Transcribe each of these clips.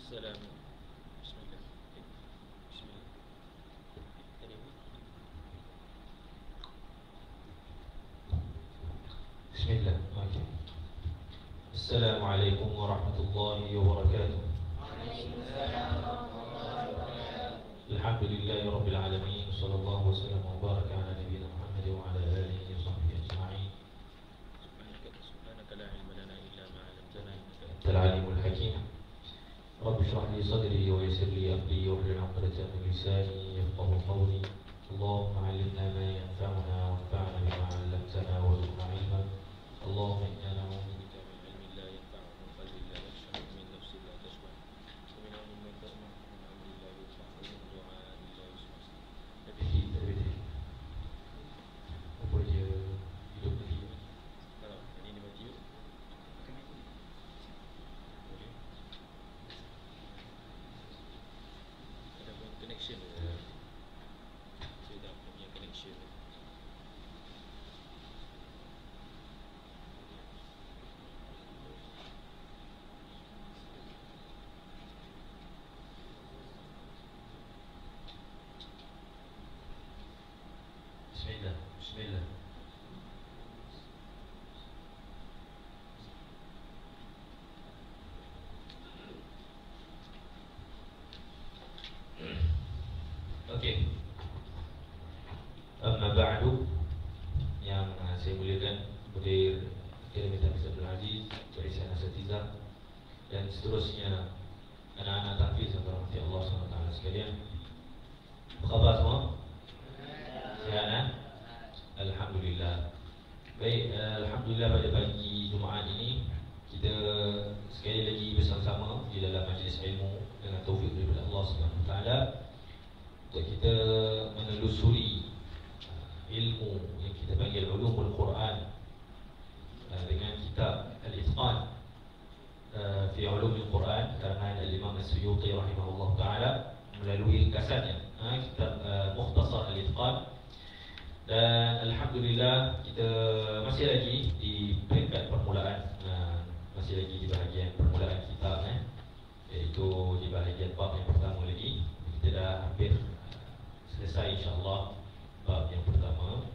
السلام. بسم الله. بسم الله. بسم الله. السلام عليكم ورحمة الله وبركاته. الحمد لله رب العالمين، صلى الله وسلم وبارك على نبينا محمد وعلى آله وصحبه أجمعين. سبحانك لا علم لنا إلا ما علمتنا إنك أنت العليم الحكيم. رب اشرح لي صدري ويسر لي أمري واحلل عقدة من لساني يفقهوا قولي. اللهم علمنا ما ينفعنا وانفعنا بما علمتنا وارزقنا علما. اللهم إنا نعوذ بك من علم لا ينفع ومن قلب لا يخشع ومن نفس لا تشبع ومن علم من تسمع ومن عمل لا يرفع ومن دعاء لا يسمع. Apa dia hidup tadi? Kalau ini dia mati boleh. Ada pun connection dia. Saya dah punya connection dia. Bismillah, Bismillah. Okey. Amma ba'du, yang saya muliakan Mudir Akademi Tahfiz Abdul Aziz, Barisan Asatizah dan seterusnya anak-anak tahfiz yang dirahmati Allah SWT sekalian. Apa khabar semua? Sihat? Alhamdulillah. Baik, Alhamdulillah pada pagi Jumaat ini kita sekali lagi bersama-sama di dalam majlis ilmu dengan taufik daripada Allah SWT untuk kita menelusuri ilmu yang kita panggil ulumul Quran dengan kitab Al-Itqan fi ulumul Quran karangan Al-Imam As-Suyuti rahimahullah ta'ala melalui ringkasannya kitab Mukhtasar Al-Itqan. Dan Alhamdulillah kita masih lagi di peringkat permulaan, masih lagi di bahagian permulaan kitab, iaitu di bahagian bab yang pertama lagi. Kita dah hampir selesai insyaAllah bab yang pertama.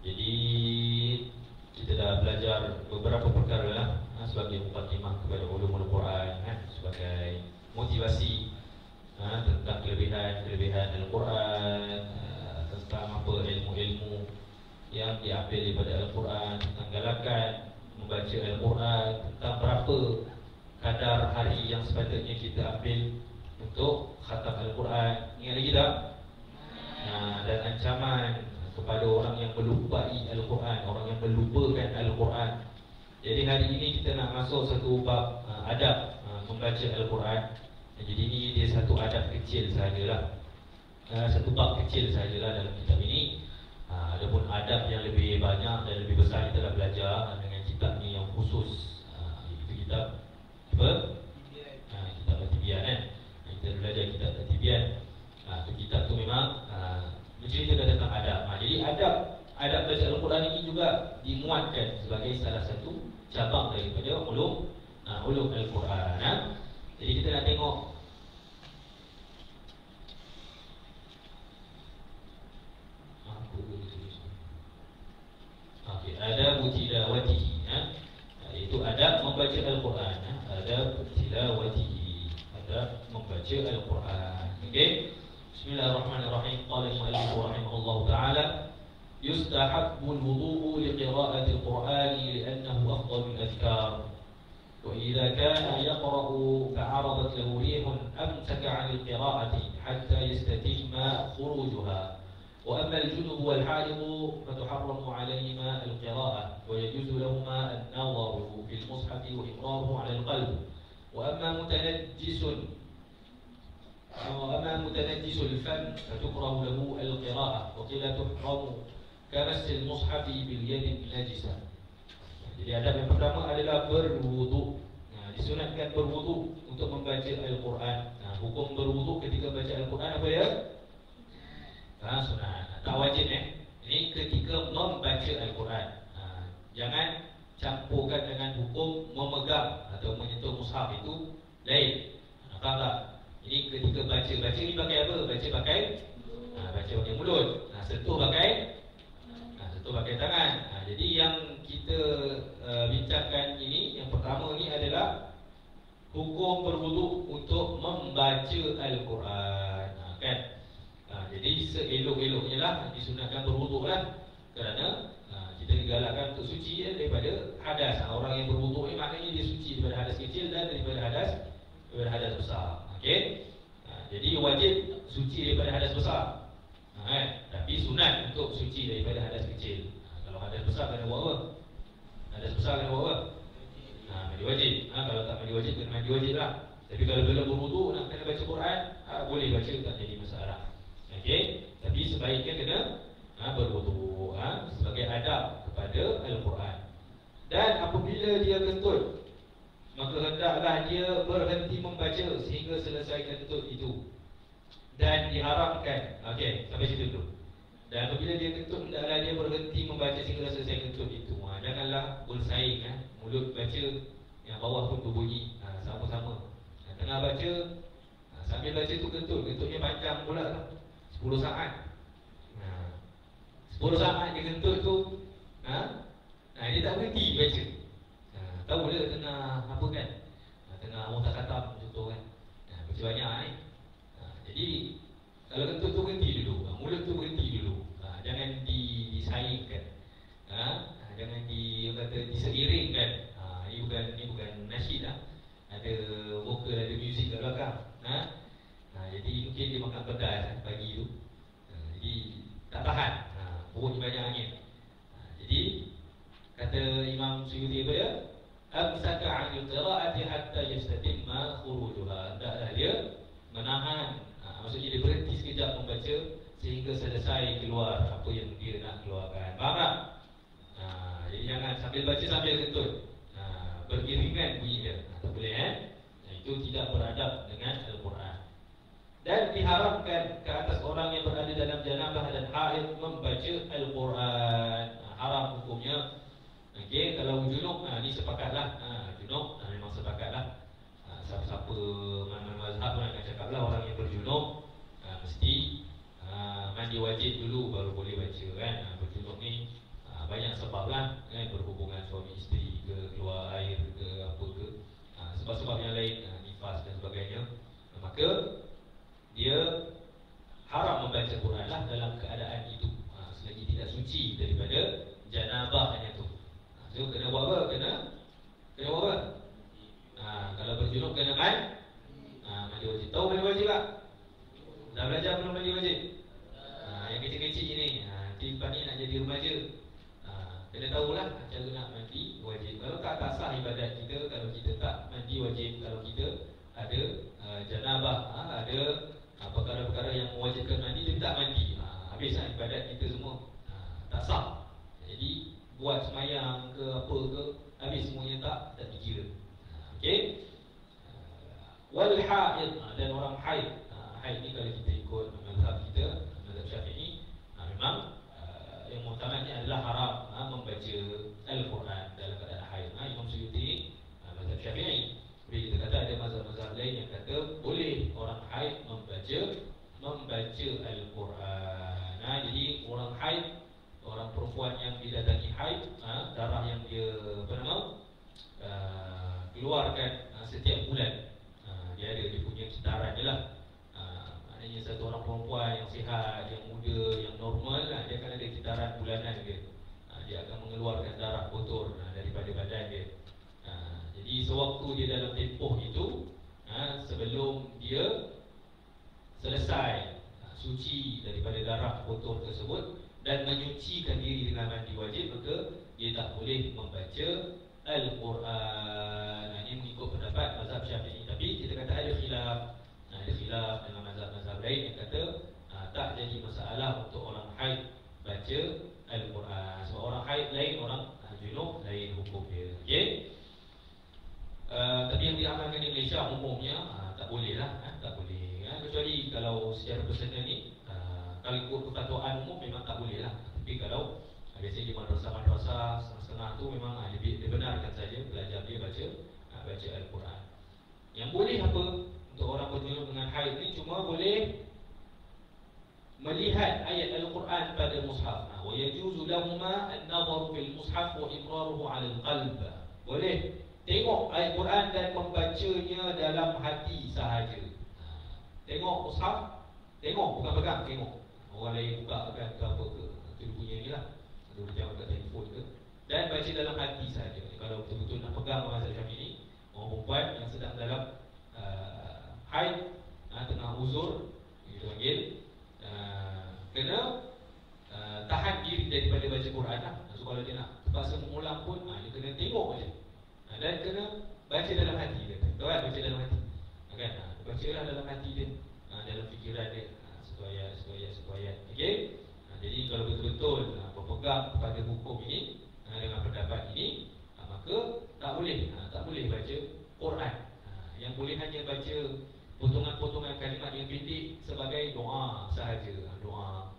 Jadi kita dah belajar beberapa perkara lah sebagai mukadimah kepada ulumul Quran, sebagai motivasi tentang kelebihan Al-Quran, tentang apa ilmu-ilmu yang diambil daripada Al-Quran, tentang galakan membaca Al-Quran, tentang berapa kadar hari yang sepatutnya kita ambil untuk khatam Al-Quran. Ingat lagi tak? Dan ancaman kepada orang yang melupai Al-Quran, orang yang melupakan Al-Quran. Jadi hari ini kita nak masuk satu bab adab membaca Al-Quran. Jadi ini dia satu adab kecil sahajalah, satu bab kecil sahajalah dalam kitab ini. Adapun adab yang lebih banyak dan lebih besar kita dah belajar dengan kitab ni yang khusus, itu kitab apa? Kitab At-Tibyan, kan? Kita belajar kitab At-Tibyan. Itu kitab tu memang bercerita tentang adab. Jadi adab baca Al-Quran ini juga dimuatkan sebagai salah satu cabang daripada ulum Al-Quran. Jadi kita nak tengok adab tilawatihi, iaitu adab membaca Al-Quran. Adab tilawatihi, adab membaca Al-Quran. Okey. Bismillahirrahmanirrahim. Qala al-mu'allif rahimahullah ta'ala: yustahabbu al-wudu'u liqira'ati al-Qur'ani li'annahu afdalu al-adhkar. Wa idza kana yaqra'u fa'aradat lahu rihun amsaka 'an al-qira'ati hatta yastatimma khurujuha. وأما الجنب والحائض فتحرم عليهما القراءة ويجوز لهما النظر في المصحف وإقراره على القلب. وأما متنجس الفم فتكره له القراءة وقيل تحرم كمس المصحف باليد النجسة. Jadi adab yang pertama adalah berwudu. Disunatkan berwudu untuk membaca Al-Quran. Hukum berwudu ketika baca Al-Quran apa dia? Sunat, tak wajib. Ini ketika membaca Al-Quran. Jangan campurkan dengan hukum memegang atau menyentuh mushaf, itu lain. Faham tak? Ini ketika baca ni pakai apa? Baca pakai mulut. Sentuh pakai tangan. Jadi yang kita bincangkan ini, yang pertama ni adalah hukum berwuduk untuk membaca Al-Quran, kan? Jadi seelok-eloknya lah disunatkan berwuduk lah, kerana kita digalakkan untuk suci daripada hadas. Orang yang berwuduk ni maknanya dia suci daripada hadas kecil dan daripada hadas besar. Okey. Jadi wajib suci daripada hadas besar. Tapi sunat untuk suci daripada hadas kecil. Kalau hadas besar kena buat apa? Mandi wajib. Kalau tak mandi wajib, kena mandi wajib lah. Tapi kalau belum berwuduk nak kena baca Quran, boleh baca, tak jadi masalah. Okey. Tapi sebaiknya kena berwuduk sebagai adab kepada Al-Quran. Dan apabila dia kentut, maka hendaklah dia berhenti membaca sehingga selesai kentut itu. Dan diharamkan, okey, sampai situ dulu. Dan apabila dia kentut, hendaklah dia berhenti membaca sehingga selesai kentut itu. Janganlah bersaing, mulut baca, yang bawah pun berbunyi sama-sama. Tengah baca, sambil baca tu kentutnya panjang pula 10 saat. 10 saat dia kentut tu, dia tak berhenti baca. Tahu dia tengah apa kan? Tengah mutakhatam contoh kan. Baca banyak ni. Jadi kalau kentut tu berhenti dulu, mulut tu berhenti dulu. Jangan disaingkan. Jangan diseiringkan. Ini bukan nasyid lah. Ada vokal, ada muzik kat belakang. Jadi mungkin dia makan pedas pagi tu. Jadi tak tahan. Perutnya banyak angin. Jadi kata Imam Suyuti apa dia? Amsaka 'anil qira'ati hatta yastatimma khurujuha. Hendaklah dia menahan, maksudnya dia berhenti sekejap membaca sehingga selesai keluar apa yang dia nak keluarkan. Faham tak? Jadi jangan sambil baca sambil kentut. Beriringan bunyi dia. Tak boleh Itu tidak beradab dengan Al-Quran. Dan diharamkan ke atas orang yang berada dalam janabah dan haid membaca Al-Quran. Haram hukumnya. Okey, kalau junub, ni sepakatlah. Junub memang sepakatlah. Siapa-siapa mana mazhab pun akan cakap lah, orang yang berjunub mesti mandi wajib dulu baru boleh baca kan. Berjunub ni banyak sebab lah kan, berhubungan suami isteri ke, keluar air ke, apa ke, sebab-sebab yang lain, nifas dan sebagainya. Maka dia haram membaca Quran lah dalam keadaan itu, selagi tidak suci daripada janabahnya tu. So kena buat apa? Kena buat apa? Kalau berjunub kena mandi wajib. Tahu mandi wajib tak? Dah belajar belum mandi wajib? Yang kecil-kecil ni, lepas ni nak jadi remaja, kena tahulah cara nak mandi wajib. Kalau tak sah ibadat kita kalau kita tak mandi wajib. Kalau kita ada janabah, ada perkara-perkara yang mewajibkan mandi, dia tak mandi, habislah ibadat kita semua, tak sah. Jadi buat semayang ke apa ke, habis semuanya tak dikira. Okey. Wal haid, dan orang haid. Haid ni kalau kita ikut mazhab kita, mazhab Syafi'i, memang yang muhtamadnya adalah haram membaca Al-Quran dalam keadaan haid. Imam Suyuti mazhab Syafi'i. Bila kita kata ada mazhab-mazhab lain yang kata boleh orang haid membaca Al-Quran. Jadi orang haid, orang perempuan yang didatangi haid, darah yang dia keluarkan setiap bulan, dia punya kitaran je lah. Maknanya satu orang perempuan yang sihat, yang muda, yang normal, dia akan ada kitaran bulanan dia. Dia akan mengeluarkan darah kotor daripada badan dia. Jadi sewaktu dia dalam tempoh itu, sebelum dia selesai suci daripada darah kotor tersebut dan menyucikan diri dengan mandi wajib, maka dia tak boleh membaca Al-Quran. Ini mengikut pendapat mazhab Syafi'i. Tapi kita kata ada khilaf. Ada khilaf dengan mazhab-mazhab lain yang kata tak jadi masalah untuk orang haid baca Al-Quran. Sebab orang haid lain, orang junub lain hukum dia. Okey. Tapi yang diamalkan di Malaysia umumnya tak boleh lah, tak boleh. Kecuali kalau secara personal ni, kalau ikut perkatuan umum memang tak boleh lah. Tapi kalau biasanya di madrasah-madrasah setengah-setengah tu memang dibenarkan saja belajar dia baca Al-Quran. Yang boleh apa? untuk orang berjunub dengan haid ni cuma boleh melihat ayat Al-Quran pada mushaf. Wa yajuzu lahumma an-nadharu fil mushaf wa iqraruhu 'ala al-qalb. Boleh tengok ayat Quran dan membacanya dalam hati sahaja. Tengok mushaf, tengok bukan pegang, tengok. Orang lain buka kan ke apa ke, itu punya ni lah. Ada jangan kat telefon ke. Dan baca dalam hati sahaja. Kalau betul-betul nak pegang mazhab Syafi'i ni, orang perempuan yang sedang dalam haid, tengah uzur, kita panggil, kena tahan diri daripada baca Quran lah. So kalau dia nak terpaksa mengulang pun, dia kena tengok je. Dan kena baca dalam hati dia. Tahu kan? Baca dalam hati. Kan? Bacalah dalam hati dia, dalam fikiran dia, sesuai. Okey? Jadi kalau betul-betul berpegang kepada hukum ini, dengan pendapat ini, maka tak boleh baca Quran. Yang boleh hanya baca potongan-potongan kalimat yang pendek sebagai doa sahaja. Doa.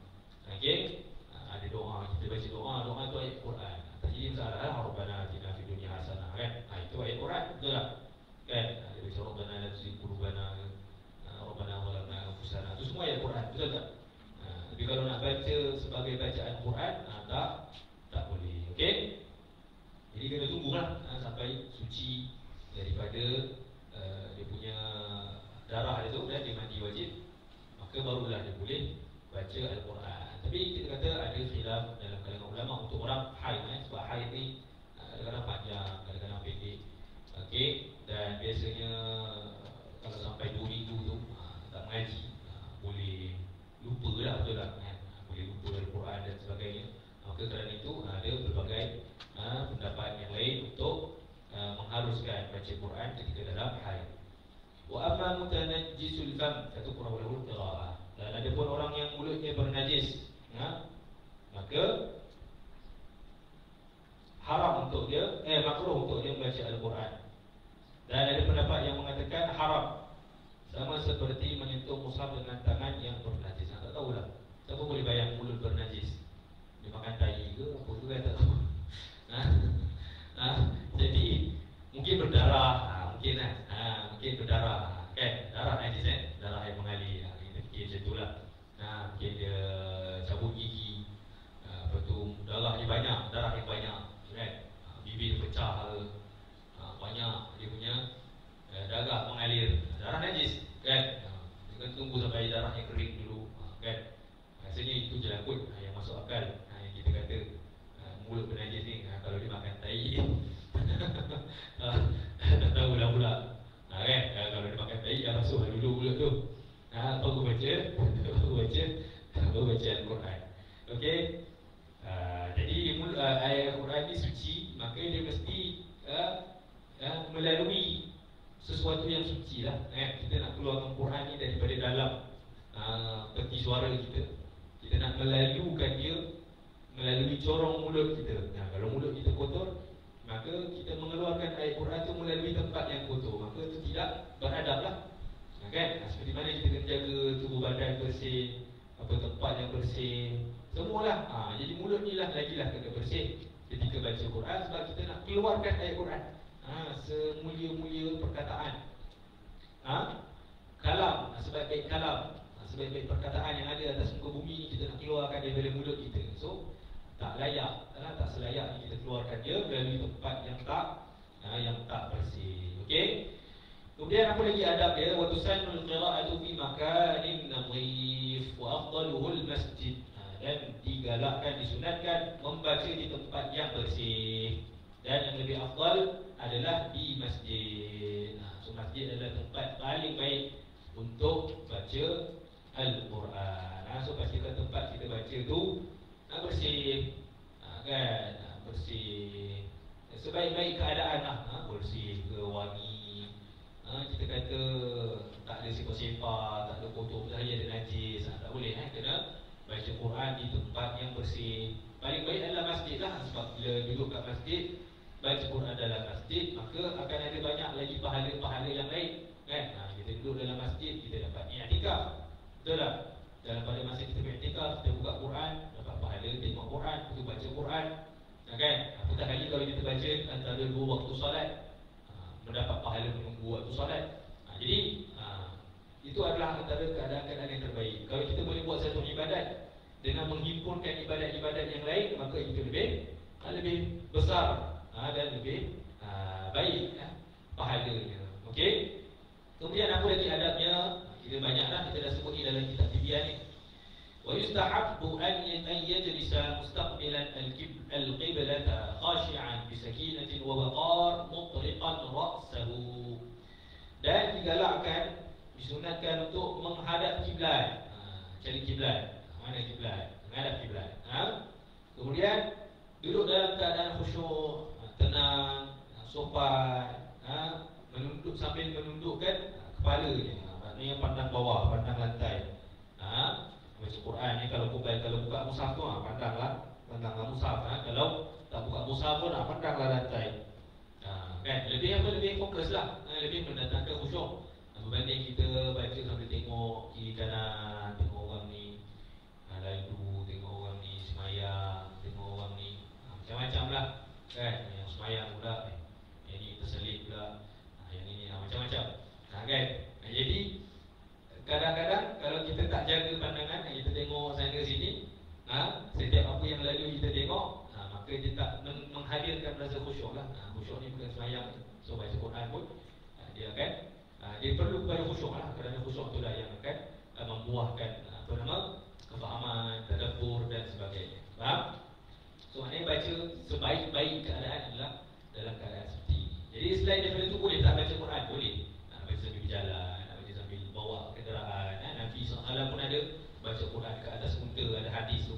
Okey? Ada doa, kita baca doa tu ayat Quran. Jadi masalah Rabbana atina fid dunya hasanah, kan? Itu ayat Quran, betul tak? Kan? Dia baca Rabbana la tuzigh qulubana, Rabbana zalamna anfusana. Itu semua ayat Quran, betul tak? Tapi kalau nak baca sebagai bacaan Quran, tak boleh. Okey? Jadi kena tunggulah sampai suci daripada dia punya darah dia tu, dan dia mandi wajib, maka barulah dia boleh baca Al-Quran. Tapi kita kata ada khilaf dalam kalangan ulama untuk orang haid, sebab haid ni kadang-kadang panjang, kadang-kadang pendek. Okey, dan biasanya kalau sampai 2 minggu tu tak mengaji, boleh lupa lah, betul tak? Boleh lupa Al-Quran dan sebagainya. Maka kerana itu ada berbagai pendapat yang lain untuk mengharuskan baca Quran ketika dalam haid. Wa amma mutanajjisul fam fatukrahu lahu qira'ah. Dan ada pun orang yang mulutnya bernajis, maka haram untuk dia, makruh untuk dia membaca Al-Quran. Dan ada pendapat yang mengatakan haram, sama seperti menyentuh mushaf dengan tangan yang bernajis. Tak tahulah, siapa boleh bayang mulut bernajis? Dia makan tai ke apa ke, tak tahu. Jadi mungkin berdarah, mungkin berdarah, kan? Darah najis, darah yang mengalir. Kita fikir macam itulah. Mungkin dia cabut gigi, lepas tu darah yang banyak, kan? Bibir pecah, banyak dia punya darah mengalir, darah najis, kan? Dia kena tunggu sampai darah yang kering dulu, kan? Rasanya itu je lah kot yang masuk akal. Yang kita kata mulut bernajis ni, kalau dia makan tai tak tahu lah pula, kan? Kalau dia makan tai, dah masuk dulu mulut tu. Baru baca Al-Quran. Okey. Jadi ayat Al-Quran ni suci, maka dia mesti melalui sesuatu yang suci lah. Kita nak keluarkan Quran ni daripada dalam peti suara kita. Kita nak melalukan dia melalui corong mulut kita. Kalau mulut kita kotor, maka kita mengeluarkan ayat Quran tu melalui tempat yang kotor, maka itu tidak beradab lah. Kan? Seperti mana kita kena jaga tubuh badan bersih, tempat yang bersih, semualah. Jadi mulut ni lah lagilah kena bersih ketika baca Quran, sebab kita nak keluarkan ayat Quran. Semulia-mulia perkataan, kalam, sebaik-baik kalam, sebaik-baik perkataan yang ada atas muka bumi ni, kita nak keluarkan daripada mulut kita. So tak layak, tak selayaknya kita keluarkan dia melalui tempat yang tak bersih. Okey. Kemudian apa lagi adab dia? Wa tusannul qira'atu fi makanin nadhif wa afdaluhul masjid. Dan digalakkan, disunatkan membaca di tempat yang bersih, dan yang lebih afdal adalah di masjid. So masjid adalah tempat paling baik untuk baca Al-Quran. So pastikan tempat kita baca tu bersih, kan? Bersih sebaik-baik keadaan lah, bersih ke wangi. Kita kata tak ada sifar-sifar, tak ada kotor, sahaja ada najis, tak boleh. Kena baca Quran di tempat yang bersih. Paling baik adalah masjid lah, sebab bila duduk kat masjid, baca Quran dalam masjid, maka akan ada banyak lagi pahala-pahala yang lain, kan? Kita duduk dalam masjid, kita dapat i'tikaf, betul tak? Dalam pada masa kita i'tikaf, kita buka Quran, dapat pahala tengok Quran, kita baca Quran, kan? Apatah lagi kalau kita baca antara 2 waktu solat, mendapat pahala menunggu waktu solat. Jadi ibadat dengan menghimpunkan ibadat-ibadat yang lain, maka itu lebih besar dan lebih baik pahalanya. Okey. Kemudian apa lagi adabnya? Kita banyaklah kita dah sebut ni dalam kitab Tibyan ni. Wa yustahabbu an yajlisa mustaqbilan al-qiblata khashi'an bi sakinatin wa waqar mutriqan ra'sahu. Dan digalakkan, disunatkan untuk menghadap kiblat. Cari kiblat. Mana kiblat? Menghadap kiblat. Kemudian duduk dalam keadaan khusyuk, tenang, sopan, menunduk sambil menundukkan kepalanya. Maknanya pandang bawah, pandang lantai. Baca Quran ni kalau buka mushaf tu pandanglah mushaf. Kalau tak buka mushaf pun pandanglah lantai. Kan lebih fokuslah, lebih mendatangkan khusyuk berbanding kita baca sambil tengok kiri kanan, tengok orang ni lalu, tengok orang ni semayang, tengok orang ni macam-macam lah kan, yang semayang pula yang ni terselit pula, yang ni macam-macam kan. Jadi kadang-kadang kalau kita tak jaga pandangan, kita tengok sana sini, setiap apa yang lalu kita tengok, maka dia tak menghadirkan rasa khusyuk lah. Khusyuk ni bukan semayang, so baca Quran pun dia akan dia perlu kepada khusyuk lah, kerana khusyuk tu lah yang akan membuahkan kefahaman, tadabbur dan sebagainya. Faham? So maknanya baca sebaik-baik keadaan adalah dalam keadaan seperti ini. Jadi selain daripada itu boleh tak baca Quran? Boleh. Baca sambil berjalan, baca sambil bawa kenderaan. Nabi SAW pun ada baca Quran ke atas unta, ada hadis tu.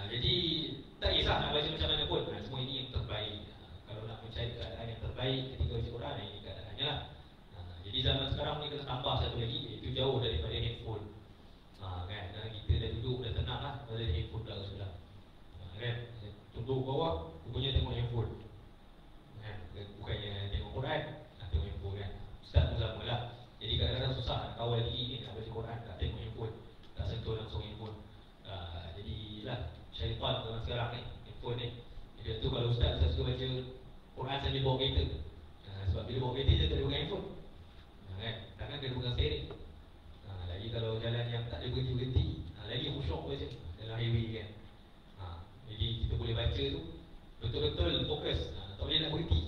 Jadi tak kisah nak baca macam mana pun, semua ini yang terbaik. Kalau nak mencari keadaan yang terbaik ketika baca Quran, ini keadaannya lah. Jadi zaman sekarang ni kena tambah satu lagi, iaitu jauh daripada handphone. Kan, dan kita dah duduk, dah tenang lah, ada handphone dah sebelah. Kan, tunduk bawah, rupanya tengok handphone. Kan, bukannya tengok Quran, tengok handphone kan. Ustaz pun sama lah. Jadi kadang-kadang susah nak kawal diri ni, nak baca Quran, tak tengok handphone, tak sentuh langsung handphone. Jadilah syaitan zaman sekarang ni, handphone ni. Jadi tu kalau Ustaz suka baca Quran sambil bawa kereta, sebab bila bawa kereta dia tak ada pegang handphone, kan? Tangan kena pegang steering. Lagi kalau jalan yang tak ada berhenti-berhenti, lagi khusyuk baca dalam highway kan. Jadi kita boleh baca tu betul-betul fokus, tak boleh nak berhenti.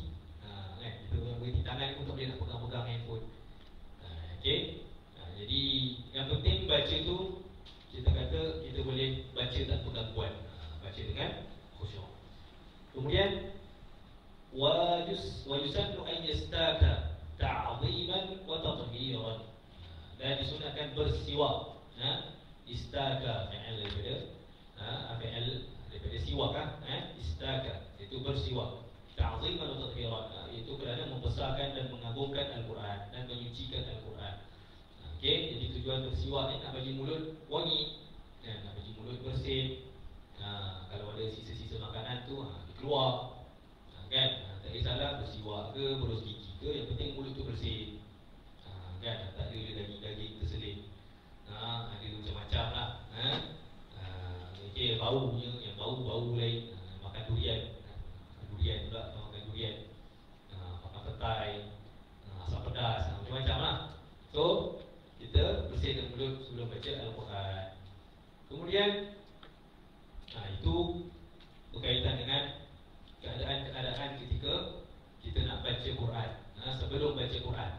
Kan? Kita boleh berhenti, tangan pun tak boleh nak pegang-pegang handphone. Okey. Jadi yang penting baca tu, kita kata kita boleh baca tanpa gangguan, baca dengan khusyuk. Kemudian wa yusannu an yastaka ta'ziman wa tathiran. Dan disunatkan bersiwak. Istaka fi'il daripada siwak istaka, itu bersiwak. Ta'ziman wa tathiran, itu kerana membesarkan dan mengagungkan Al-Quran dan menyucikan Al-Quran. Okey, jadi tujuan bersiwak ni nak bagi mulut wangi, nak bagi mulut bersih. Kalau ada sisa-sisa makanan tu dikeluar, kan? Tak kisahlah bersiwak ke, berus gigi ke, yang penting mulut tu bersih. Kan, tak ada daging-daging terselit. Ada macam-macam lah. Okey, baunya, yang bau lain. Makan durian, pula makan durian. Makan petai, asam pedas, macam-macam lah. So kita bersihkan mulut sebelum baca Al-Quran. Kemudian itu berkaitan dengan keadaan ketika kita nak baca Quran, sebelum baca Quran.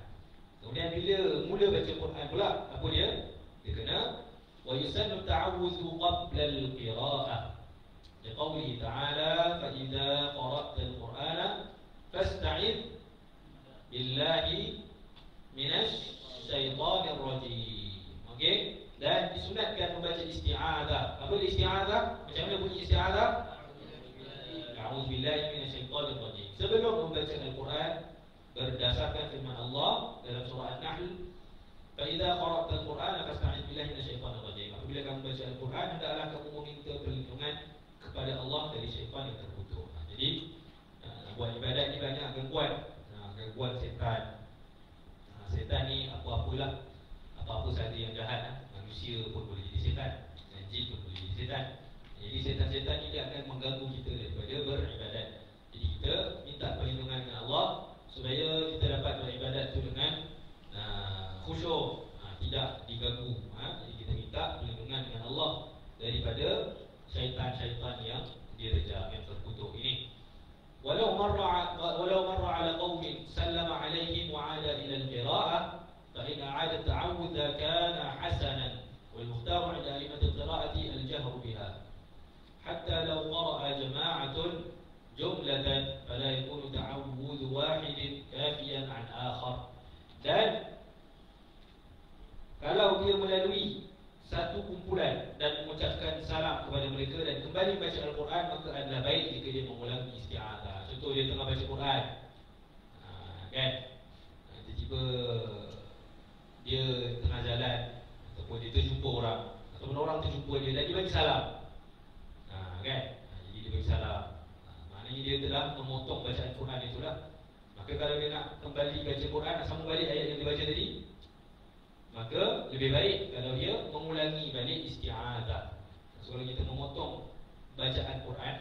Kemudian bila mula baca Quran pula, apa dia? Dia kena wa yusannu ta'awudhu qabla al-qira'ah. Liqawlihi ta'ala fa idza qara'ta al-Qur'ana fasta'idh billahi minasy syaitanir rajim. Okey? Dan disunatkan membaca isti'adzah. Apa isti'adzah? Macam mana bunyi isti'adzah? A'udzubillahi minasyaitonir rajim. Sebelum membaca Al-Quran, berdasarkan firman Allah dalam surah An-Nahl, fa idza qara'ta al-Qur'ana fasta'idh billahi minasyaitonir rajim. Apabila kamu baca Al-Quran, hendaklah kamu meminta perlindungan kepada Allah dari syaitan yang terkutuk. Jadi buat ibadat ni banyak gangguan setan. Setan ni apa-apalah, apa-apa saja yang jahat, manusia pun boleh jadi setan, jin pun boleh jadi setan. Jadi setan-setan ni dia akan mengganggu kita daripada beribadat. Jadi kita minta perlindungan dengan Allah supaya kita dapat beribadat tu dengan khusyuk, tidak diganggu. Jadi kita minta perlindungan berhubungan dengan Allah daripada syaitan-syaitan yang direjak, yang terkutuk ini. Walau marra ala qaumin sallama alaihim wa 'ada ila al-qira'ah fa in 'ada at-ta'awudh kana hasanan wal mukhtar 'inda a'immat al-qira'ati al-jahr biha hatta law qara'a jama'atun jumlatan fala yakunu ta'awudh wahidin kafiyan 'an akhar. Dan kalau dia melalui satu kumpulan dan mengucapkan salam kepada mereka dan kembali baca Al-Quran, maka adalah baik jika dia mengulangi isti'adzah. Contoh dia tengah baca Quran, kan, tiba-tiba dia tengah jalan ataupun dia terjumpa orang, ataupun orang terjumpa dia dan dia bagi salam, kan, jadi dia bagi salam, maknanya dia telah memotong bacaan Quran itulah. Maka kalau dia nak kembali baca Quran, nak sambung balik ayat yang dia baca tadi, maka lebih baik kalau dia mengulangi balik isti'adzah. So kalau kita memotong bacaan Quran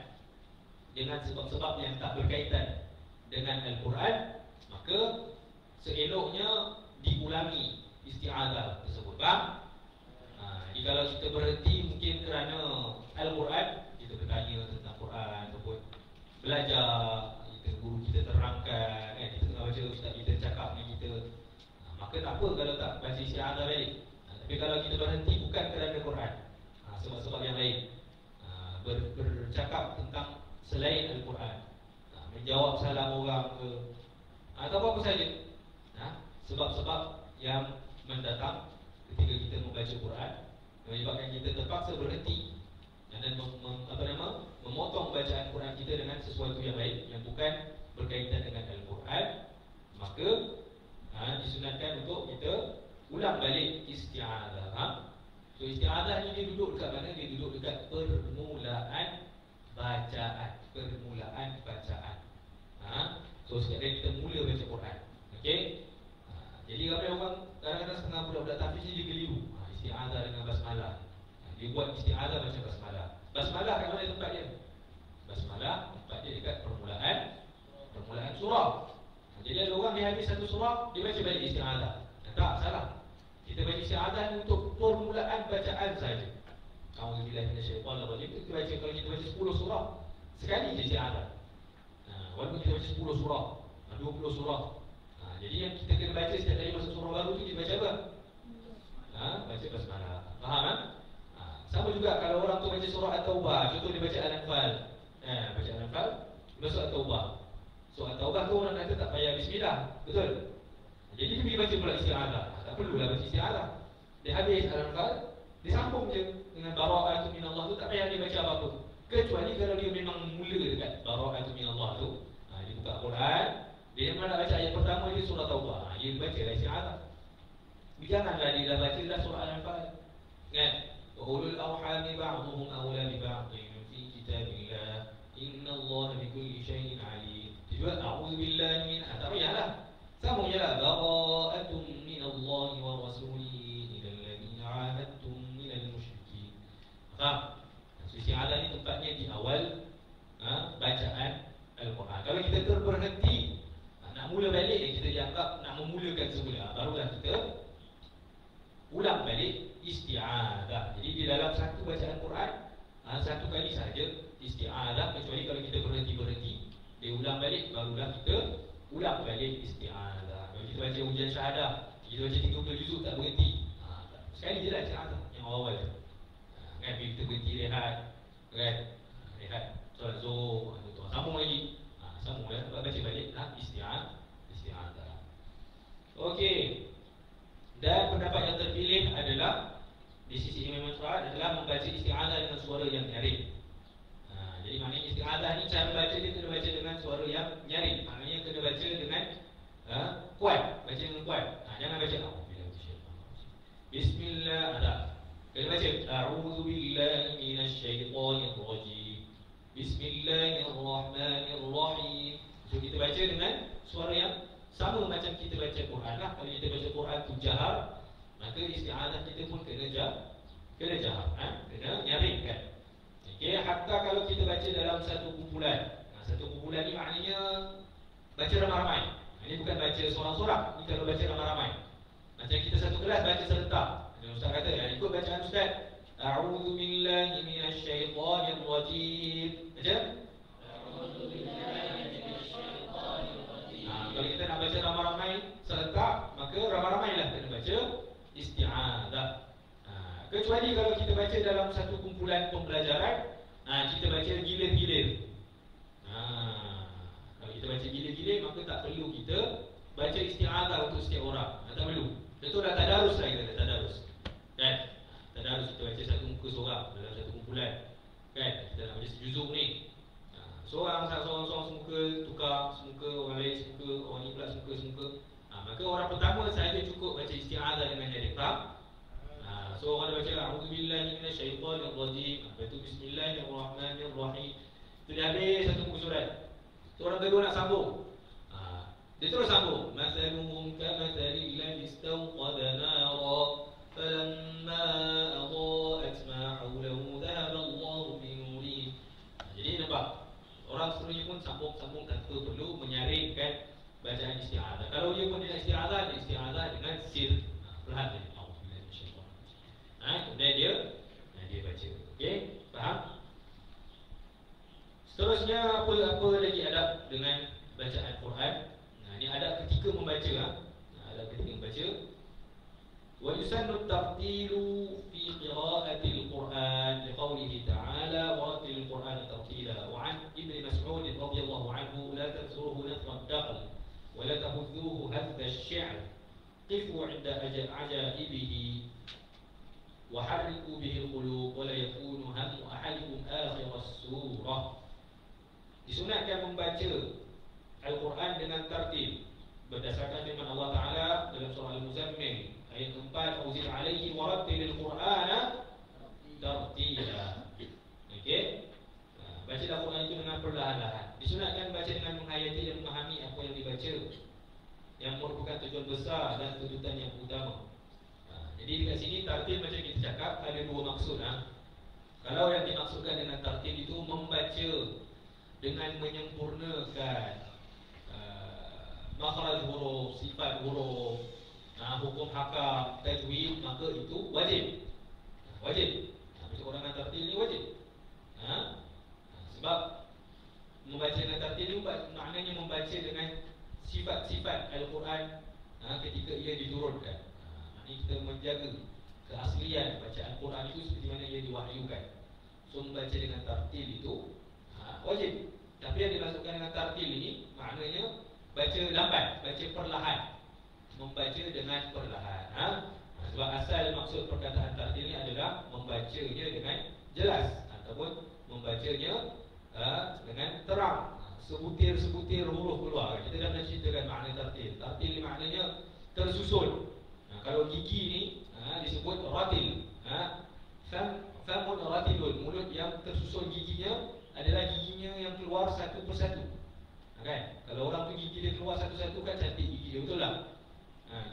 dengan sebab-sebab yang tak berkaitan dengan Al-Quran, maka seeloknya diulangi isti'adzah tersebut. Faham? Jadi kalau kita berhenti mungkin kerana Al-Quran, kita bertanya tentang Quran ataupun belajar, guru kita terangkan, kita tengah baca, ustaz kita cakap dengan kita, maka tak apa kalau tak baca isti'adzah balik. Tapi kalau kita berhenti bukan kerana Quran, sebab-sebab yang lain, bercakap tentang selain Al-Quran, menjawab salam orang ke, atau apa saja, sebab-sebab yang mendatang ketika kita membaca Quran menyebabkan kita terpaksa berhenti dan memotong bacaan Quran kita dengan sesuatu yang lain yang bukan berkaitan dengan Al-Quran, maka disunatkan untuk kita ulang balik isti'adzah. So isti'adzah ni dia duduk dekat mana? Dia duduk dekat permulaan bacaan. So sekarang kita mula baca Quran, okey? Jadi ramai orang kadang-kadang setengah budak-budak tahfiz ni dia keliru isti'adzah dengan basmalah. Dia buat isti'adzah baca basmalah. Basmalah kat mana tempat dia? Basmalah tempat dia dekat permulaan surah. Jadi ada orang dia habis satu surah, dia baca balik isti'adzah. Tak, salah. Kita baca isti'adzah ni untuk permulaan bacaan saja. A'udzubillahi minasyaitanir rajim. Kita baca, kalau kita baca 10 surah, sekali je isti'adzah. Walaupun kita baca 10 surah, 20 surah. Jadi yang kita kena baca setiap kali masuk surah baru tu, kita baca apa? Baca basmalah. Faham kan? Sama juga kalau orang tu baca surah At-Taubah, contoh dia baca Al-Anfal. Baca Al-Anfal, masuk At-Taubah. So At-Taubah tu orang kata tak payah bismillah, betul? Jadi dia pergi baca pula isti'adzah. Tak perlulah baca isti'adzah. Dia habis Al-Anfal, dia sambung je dengan bara'atu minallah tu, tak payah dia baca apa-apa. Kecuali kalau dia memang mula dekat bara'atu minallah tu, dia buka Quran, dia memang nak baca ayat pertama dia surah Taubah, dia baca lah isti'adzah. Janganlah dia dah baca dah surah Al-Anfal, kan? Wa ulul arhami ba'dhum awla bi ba'dhin fi kitabillah innallaha bikulli shay'in 'alim. Juga a'udzubillahi min atariyah. Sambung je lah, bara'atun minallahi wa rasulihi ilal ladzina 'ahadtum minal musyrikin. Faham? Isti'adzah ni tempatnya di awal bacaan Al-Quran. Kalau kita terberhenti nak mula balik, kita dianggap nak memulakan semula, barulah kita ulang balik isti'adzah. Jadi di dalam satu bacaan Quran, satu kali saja isti'adzah, kecuali kalau kita berhenti-berhenti, dia ulang balik, barulah kita ulang balik isti'adzah. Kalau kita baca ujian syahadah, kita baca 30 juzuk tak berhenti, sekali je lah isti'adzah yang awal tu. Kan kita berhenti rehat, kan, rehat solat zuhur, sambung lagi, sambung lah, baca balik isti'adzah. Okey. Dan pendapat yang terpilih adalah di sisi Imam Syafi'i adalah membaca isti'adzah dengan suara yang nyaring. Jadi maknanya isti'adzah ni cara baca dia kena baca dengan suara yang nyaring. Maknanya kena baca dengan kuat, baca dengan kuat. Jangan baca Bismillah, ada. Kena baca A'udzubillahi minasyaitonir rajim. Bismillahirrahmanirrahim. So kita baca dengan suara yang sama macam kita baca Quran lah. Kalau kita baca Quran tu jahar, maka isti'adzah kita pun kena jahar, kena nyaring kan. Okay, hatta kalau kita baca dalam satu kumpulan, satu kumpulan ni maknanya baca ramai-ramai. Ini bukan baca seorang-seorang. Ini kalau baca ramai-ramai, macam kita satu kelas baca serentak. Ustaz kata, ikut bacaan ustaz, A'udzu billahi minasyaitonir rajim. Baca. Kalau kita nak baca ramai-ramai serentak, maka ramai-ramailah kena baca isti'adzah. Kecuali kalau kita baca dalam satu kumpulan pembelajaran, kita baca gilir-gilir. Kalau kita baca gilir-gilir, maka tak perlu kita baca isti'adzah untuk setiap orang. Tak perlu. Itu dah tadarus lah, kita dah tadarus. Kan? Tadarus kita baca satu muka seorang dalam satu kumpulan. Kan? Kita nak baca sejuzuk ni. Seorang semuka, tukar semuka, orang lain semuka, orang ni pula semuka. Maka orang pertama sahaja cukup baca isti'adzah dengan dia. Faham? So orang dah baca a'udzubillahi minasyaitonir rajim. Lepas tu bismillahirrahmanirrahim. Itu dah habis satu muka surat. So orang kedua nak sambung. Dia terus sambung. Masaluhum kamathalil ladzi istawqada nara falamma adaa'at ma hawlahu dhahaba Allahu bi nurihim. Jadi nampak, orang seterusnya pun sambung tanpa perlu menyaringkan bacaan isti'adzah. Kalau dia pun tidak isti'adzah dengan sir. Perhati. Kemudian dia baca. Okey, faham? Seterusnya apa lagi adab dengan bacaan Quran? Ini adab ketika membaca. Adab ketika membaca. Wa yusannu at-tartilu fi qira'atil Quran liqaulihi ta'ala wa rattilil Qur'ana tartila. Wa 'an Ibn Mas'ud radhiyallahu anhu la tansuruhu nasra ad-daql wa la tahudduhu hadda asy-syi'r. Qifu 'inda ajaibihi wa harriku bihi al-qulub wa la yakunu hammu ahadikum akhir as-surah. Disunatkan membaca Al-Quran dengan tartil berdasarkan firman Allah Ta'ala dalam surah Al-Muzammil ayat 4, Auzil alaihi wa rattilil Qur'ana tartila. Okey, bacalah Quran itu dengan perlahan-lahan. Disunatkan baca dengan menghayati dan memahami apa yang dibaca, yang merupakan tujuan besar dan tuntutan yang utama. Jadi dekat sini tartil macam kita cakap ada dua maksud. Kalau yang dimaksudkan dengan tartil itu membaca dengan menyempurnakan makhraj huruf, sifat huruf, hukum hakam, tajwid, maka itu wajib. Baca Quran dengan tartil ni wajib. Sebab membaca dengan tartil itu maknanya membaca dengan sifat-sifat Al-Quran ketika ia diturunkan. Ini kita menjaga keaslian bacaan Quran itu seperti mana ia diwahyukan. So membaca dengan tartil itu wajib. Tapi yang dimasukkan dengan tartil ini maknanya baca lambat, baca perlahan, membaca dengan perlahan. Sebab asal maksud perkataan tartil ini adalah membacanya dengan jelas ataupun membacanya dengan terang, sebutir-sebutir huruf keluar. Kita dah pernah ceritakan makna tartil. Tartil ni maknanya tersusun. Kalau gigi ni disebut ratil. Famun ratilun, mulut yang tersusun giginya adalah giginya yang keluar satu persatu. Kan? Kalau orang tu gigi dia keluar satu-satu kan cantik gigi dia, betul tak?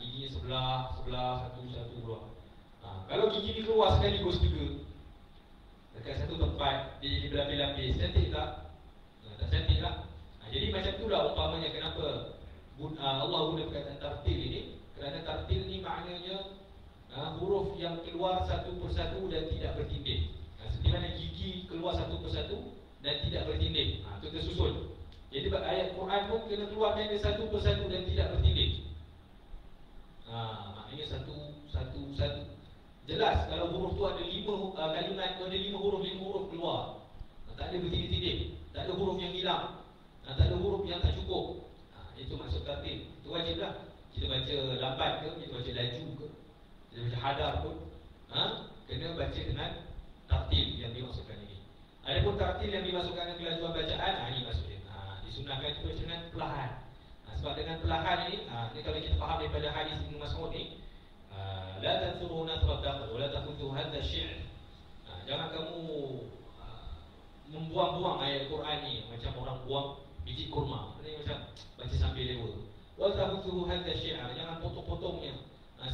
Giginya sebelah satu-satu keluar. Kalau gigi dia keluar sekaligus tiga dekat satu tempat, dia jadi berlapis-lapis, cantik tak? Tak cantik tak? Jadi macam itulah umpamanya kenapa Allah guna perkataan tartil ini. Kerana tartil ni maknanya huruf yang keluar satu persatu dan tidak bertindih. Seperti mana gigi keluar satu persatu dan tidak bertindih. Itu tersusun. Jadi ayat Quran pun kena keluarkan dia satu persatu dan tidak bertindih. Maknanya satu. Jelas kalau huruf tu ada 5 kalimat tu ada 5 huruf keluar. Tak ada bertindih-tindih. Tak ada huruf yang hilang. Tak ada huruf yang tak cukup. Itu maksud tartil. Itu wajiblah. Kita baca lambat ke, kita baca laju ke, kita baca hadar pun kena baca dengan tartil yang dimaksudkan ini. Adapun tartil yang dimasukkan dengan kelajuan bacaan, ini maksudnya disunahkan itu baca dengan perlahan. Sebab dengan perlahan ini kalau kita faham daripada hadis Ibn Mas'ud ni, la tanthuru nasrat daql wa la takhudhu hadha syi'r. Jangan kamu membuang-buang ayat Quran ni macam orang buang biji kurma. Ini macam baca sambil lewa. Wa takhudhu hadha syi'r, jangan potong-potongnya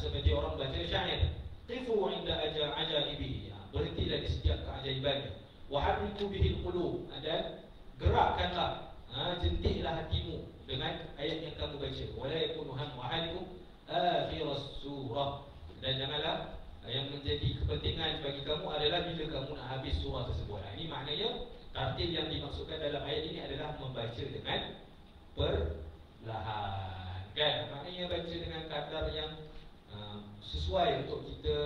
seperti orang baca syair. Qifu 'inda ajaibihi, berhentilah di setiap keajaibannya. Wa harriku bihi al-qulub, dan gerakkanlah, jentiklah hatimu dengan ayat yang kamu baca. Wa la yakunu hammu ahadikum akhir as-surah, dan janganlah yang menjadi kepentingan bagi kamu adalah bila kamu nak habis surah tersebut. Ini maknanya tartil yang dimaksudkan dalam ayat ini adalah membaca dengan perlahan, kan? Maknanya baca dengan kadar yang sesuai untuk kita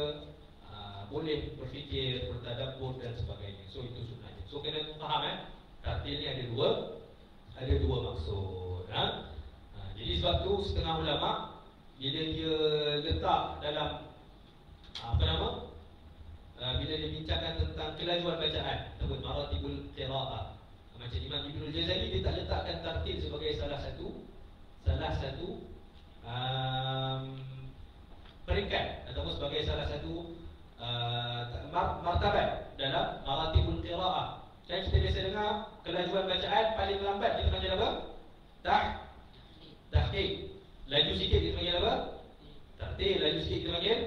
boleh berfikir, bertadabbur dan sebagainya. So itu sebenarnya. So kena faham tartil ni ada dua maksud. Jadi sebab tu setengah ulama bila dia letak dalam bila dia bincangkan tentang kelajuan bacaan, sebut maratibul qiraah. Macam Imam Ibnul Jazari, dia tak letakkan tartil sebagai salah satu peringkat ataupun sebagai salah satu martabat dalam maratibul qiraah. Dan kita biasa dengar kelajuan bacaan paling lambat kita panggil apa? Tahqiq. Laju sikit kita panggil apa? Tartil. Laju sikit kita panggil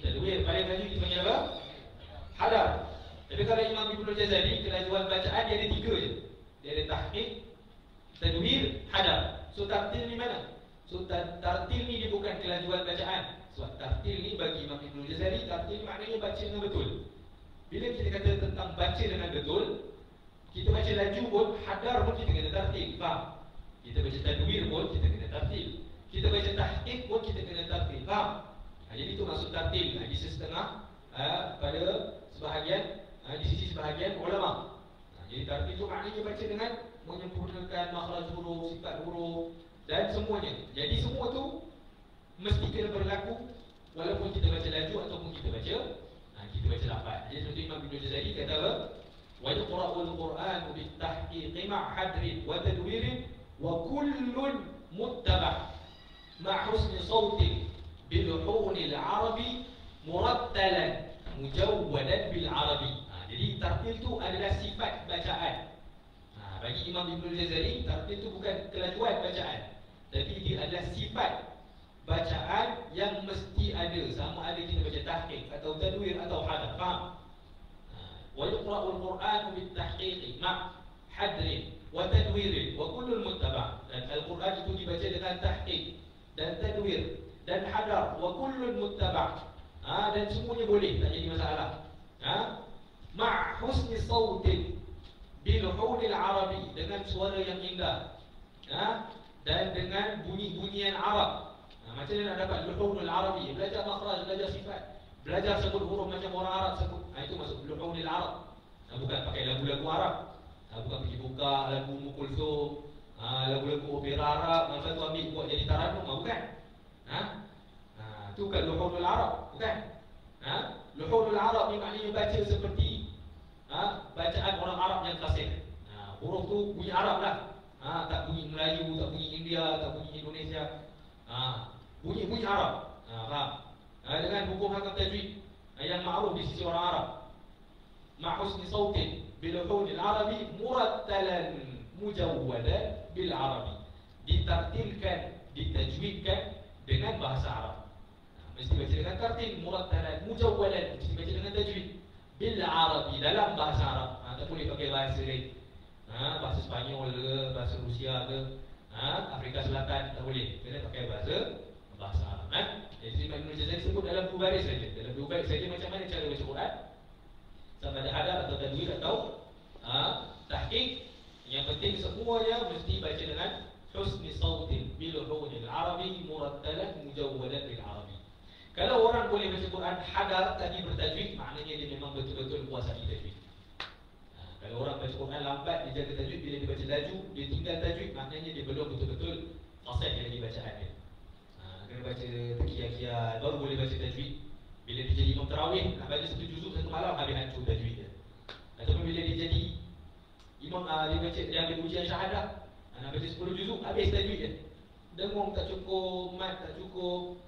tadwir. Paling laju kita panggil apa? Hadar. Tapi kalau Imam Ibnul Jazari, kelajuan bacaan dia ada 3 je. Dia ada tahqiq, tadwir, hadar. So tartil ni mana? So tartil ni dia bukan kelajuan bacaan. Sebab tartil ni bagi Imam Ibnul Jazari, tartil maknanya baca dengan betul. Bila kita kata tentang baca dengan betul, kita baca laju pun, hadar pun kita kena tartil. Faham? Kita baca tadwir pun kita kena tartil. Kita baca tahqiq pun kita kena tartil. Faham? Jadi itu maksud tartil. Di setengah pada sebahagian, di sisi sebahagian ulama. Jadi tartil itu maknanya baca dengan menyempurnakan makhraj huruf, sifat huruf dan semuanya. Jadi semua tu mesti kena berlaku walaupun kita baca laju ataupun kita baca lafaz. Jadi seperti Imam Ibnul Jazari kata apa? Wa yaqra'ul Qur'an bitahqiqi ma' hadrin wa tadwirin wa kullun muttaba' ma' husni sautin biluhunil arabi murattalan mujawwadan bil arabi. Jadi tartil tu adalah sifat bacaan. Bagi Imam Ibnul Jazari, tartil tu bukan kelajuan bacaan, tapi dia adalah sifat bacaan yang mesti ada, sama ada kita baca tahqiq atau tadwir atau hadar. Faham? Wa yuqra'ul Qur'an bitahqiqi ma' hadrin wa tadwirin wa kullun muttaba'. Dan Al-Quran itu dibaca dengan tahqiq dan tadwir dan hadar wa kullun muttaba'. Dan semuanya boleh, tak jadi masalah. Ma' husni sautin biluhunil arabi, dengan suara yang indah, dan dengan bunyi-bunyian Arab. Macam mana nak dapat luhunul arabi? Belajar makhraj, belajar sifat, belajar sebut huruf macam orang Arab sebut. Itu masuk luhunil Arab. Bukan pakai lagu-lagu Arab. Bukan pergi buka lagu Umm Kulthum, lagu-lagu opera Arab, masa tu ambil buat jadi taranum. Bukan. Itu bukan luhunul Arab. Bukan. Luhunul Arab ni maknanya baca seperti bacaan orang Arab yang klasik. Huruf tu bunyi Arab lah. Tak bunyi Melayu, tak bunyi India, tak bunyi Indonesia. Bunyi Arab. Faham? Dengan hukum hakam tajwid yang ma'ruf di sisi orang Arab. Ma'husni sautin biluhunil arabi murattalan mujawwadan bil arabi. Ditartilkan, ditajwidkan dengan bahasa Arab. Mesti baca dengan tartil, murattalan mujawwadan, mesti baca dengan tajwid bil arabi, dalam bahasa Arab. Tak boleh pakai bahasa lain. Bahasa Spanyol ke, bahasa Rusia ke, Afrika Selatan, tak boleh. Kena pakai bahasa Arab. Jadi Imam Ibnul Jazari sebut dalam 2 baris saja. Dalam 2 baris saja macam mana cara baca Quran, sama ada hadar atau tadwir atau tahqiq. Yang penting semuanya mesti baca dengan husni sautin biluhunil arabi murattalan mujawwadan bil arabi. Kalau orang boleh baca Quran hadar tadi bertajwid, maknanya dia memang betul-betul kuasai tajwid. Kalau orang baca Quran lambat, dia jaga tajwid, bila dia baca laju, dia tinggal tajwid, maknanya dia belum betul-betul fasih lagi bacaan dia. Kena baca terkiat-kiat, baru boleh baca tajwid. Bila dia jadi imam tarawih, nak baca 1 juzuk 1 malam, habis hancur tajwid dia. Ataupun bila dia jadi imam, dia ambil ujian syahadah, nak baca 10 juzuk, habis tajwid dia. Dengung tak cukup, mat tak cukup,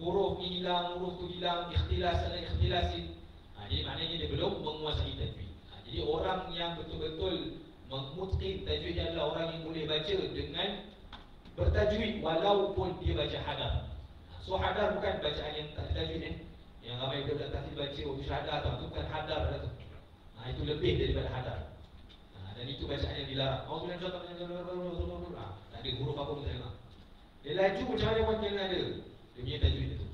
huruf ni hilang, huruf tu hilang, ikhtilas ada ikhtilasin. Jadi maknanya dia belum menguasai tajwid. Jadi orang yang betul-betul mengmutqin tajwid adalah orang yang boleh baca dengan bertajwid walaupun dia baca hadar. So hadar bukan bacaan yang tak tajwid yang ramai budak tahfiz baca waktu syahadah tu, bukan hadar dah tu. Itu lebih daripada hadar. Dan itu bacaan yang dilarang. Tak ada huruf apa pun tak dengar. Dia laju macam mana pun jangan ada. Dia punya tajwid itu.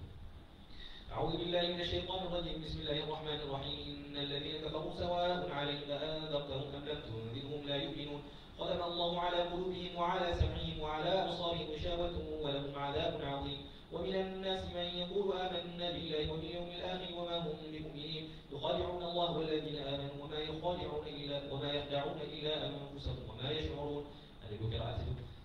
أعوذ بالله من الشيطان الرجيم. بسم الله الرحمن الرحيم. إن الذين كفروا سواء عليهم أأنذرتهم أم لم تنذرهم لا يؤمنون. ختم الله على قلوبهم وعلى سمعهم وعلى أبصارهم غشاوة ولهم عذاب عظيم. ومن الناس من يقول آمنا بالله وباليوم الآخر وما هم بمؤمنين. يخادعون الله والذين آمنوا وما يخدعون إلا أنفسهم وما يشعرون.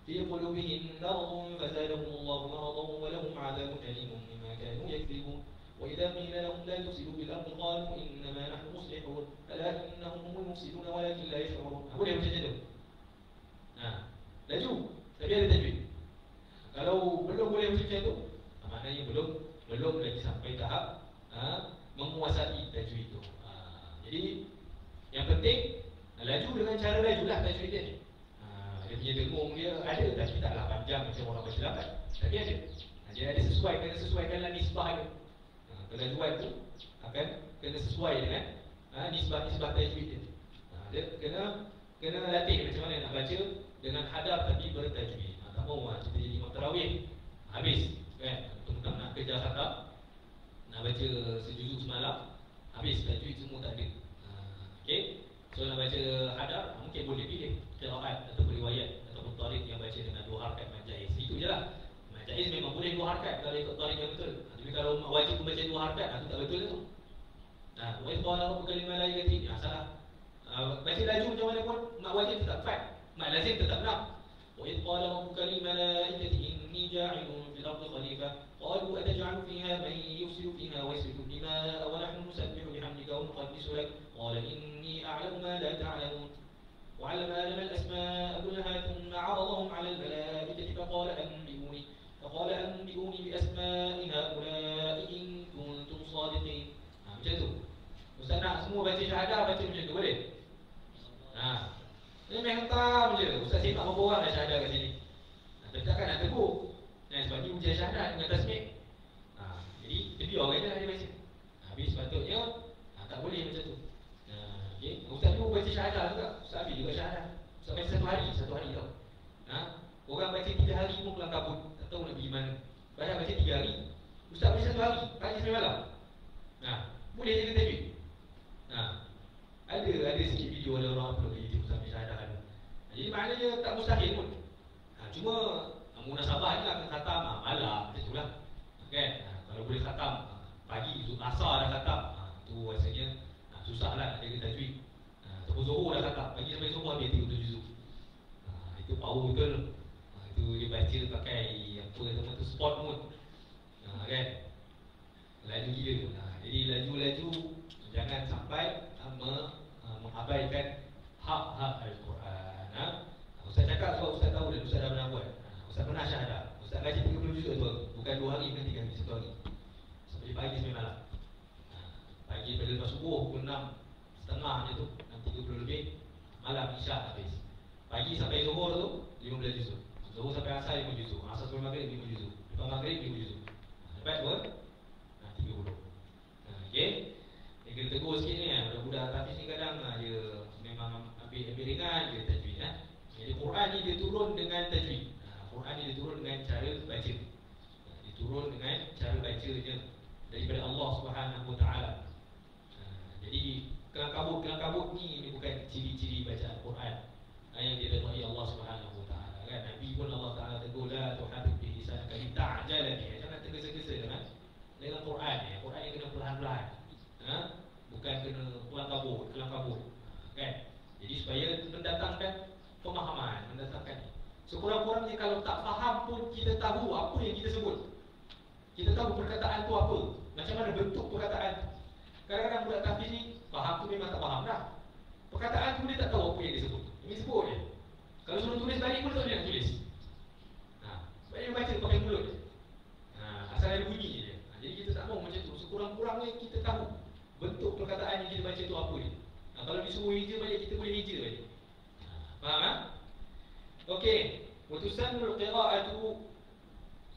في قلوبهم مرض فزادهم الله مرضا ولهم عذاب أليم بما كانوا يكذبون. وإذا قيل لهم لا تفسدوا في الأرض قالوا إنما نحن مصلحون ألا إنهم هم المفسدون ولكن لا يشعرون. Boleh macam tu? Laju, tapi ada tajwid. Kalau belum boleh macam tu, maknanya belum lagi sampai tahap menguasai tajwid tu. Jadi yang penting laju dengan cara lajulah tajwid dia ni. Dia punya dengung dia ada, tapi taklah panjang macam orang baca lambat. Tapi ada. Dia ada sesuaikanlah nisbah dia. Kelajuan tu akan kena sesuai dengan nisbah tajwid dia. Dia kena latih macam mana nak baca dengan hadaf tapi bertajwid. Tak mahu kita jadi imam tarawih habis kan, tentang nak kejar khatam, nak baca sejuzuk semalam, habis tajwid semua tak ada. Okey, so nak baca hadaf mungkin boleh pilih qiraat ataupun riwayat ataupun tarik yang baca dengan 2 harakat majaiz. Itu je lah. Majaiz memang boleh 2 harakat kalau ikut tarik yang betul. Tapi kalau wajib membaca 2 harakat, itu tak betul tu. Wa qala rabbuka lil malaikati, salah. Baca laju macam mana pun mak wajib tetap fat, mak lazim tetap nak. Wa qala rabbuka lil malaikati inni ja'ilun fil ardi khalifah qalu ataj'alu fiha man yufsidu fiha wa yasfiku dima'a wa nahnu nusabbihu bihamdika wa nuqaddisu lak qala inni a'lamu ma la ta'lamun. وعلم آدم الأسماء كلها ثم عرضهم على الملائكة فقال أنبئوني بأسماء هؤلاء إن كنتم صادقين. Macam tu. Ustaz nak semua baca syahadah, baca macam tu boleh? Ini main hentam je. Ustaz sibuk berapa orang nak syahadah kat sini. Tapi takkan nak tegur. Sebab ni ujian syahadah dengan tasmik. Jadi biar orang dia baca. Habis sepatutnya tak boleh macam tu. Okay. Ustaz tu baca syahadah juga. Ustaz Abi juga syahadah. Ustaz baca satu hari tau. Orang baca 3 hari pun kelang kabut. Tak tahu nak pergi mana. Padahal baca 3 hari. Ustaz baca 1 hari, pagi sampai malam. Boleh je kata duit. Ada sikit video ada orang upload di YouTube Ustaz baca syahadah ada. Jadi maknanya tak mustahil pun. Cuma munasabah ni akan khatam malam macam tu lah. Kan? Kalau boleh khatam pagi, asar dah khatam. Tu rasanya susahlah nak jaga tajwid. Ataupun Zuhur dah khatam, pagi sampai Zuhur habis 37 juzuk. Itu power betul. Itu dia baca pakai apa nama tu, sport mode. Kan? Laju gila. Jadi laju-laju jangan sampai mengabaikan hak-hak Al-Quran. Ustaz cakap sebab Ustaz tahu dan Ustaz dah pernah buat. Ustaz pernah syahadah. Ustaz baca 30 juzuk tu, bukan 2 hari, bukan 3 hari, 1 hari. Sampai pagi sampai malam. Pagi pada lepas subuh pukul 6.30 macam tu, 6.30 lebih. Malam isyak habis. Pagi sampai Zuhur tu 15 juzuk. Zuhur sampai asar 5 juzuk. Asar sampai maghrib 5 juzuk. Lepas maghrib 5 juzuk. Dapat berapa? 30. Okey. Dia kena tegur sikit ni. Budak-budak tahfiz ni kadang dia memang ambil ringan dia tajwid. Jadi Quran ni dia turun dengan tajwid. Quran ni dia turun dengan cara baca. Dia turun dengan cara bacanya daripada Allah Subhanahu Wa Taala. Jadi kelang-kabut ni bukan ciri-ciri bacaan Quran yang diridai Allah Subhanahu Wa Taala. Kan Nabi pun Allah Taala tegur la tuhadith bi lisanaka lita'jala bihi. Jangan tergesa-gesa dengan Quran ni. Quran ni kena perlahan-lahan. Bukan kena kelang-kabut. Kan? Jadi supaya mendatangkan pemahaman, mendatangkan sekurang-kurangnya kalau tak faham pun kita tahu apa yang kita sebut. Kita tahu perkataan tu apa, macam mana bentuk perkataan tu. Kadang-kadang budak tahfiz ni faham tu memang tak faham dah. Perkataan tu dia tak tahu apa yang dia sebut. Ini sebut je. Kalau suruh tulis balik pun tak boleh nak tulis. Sebab dia baca pakai mulut je. Asal ada bunyi je. Jadi kita tak mahu macam tu. Sekurang-kurangnya kita tahu bentuk perkataan yang kita baca tu apa dia. Kalau disuruh hija balik, kita boleh hija balik. Faham? Okey. Watusanul qira'atu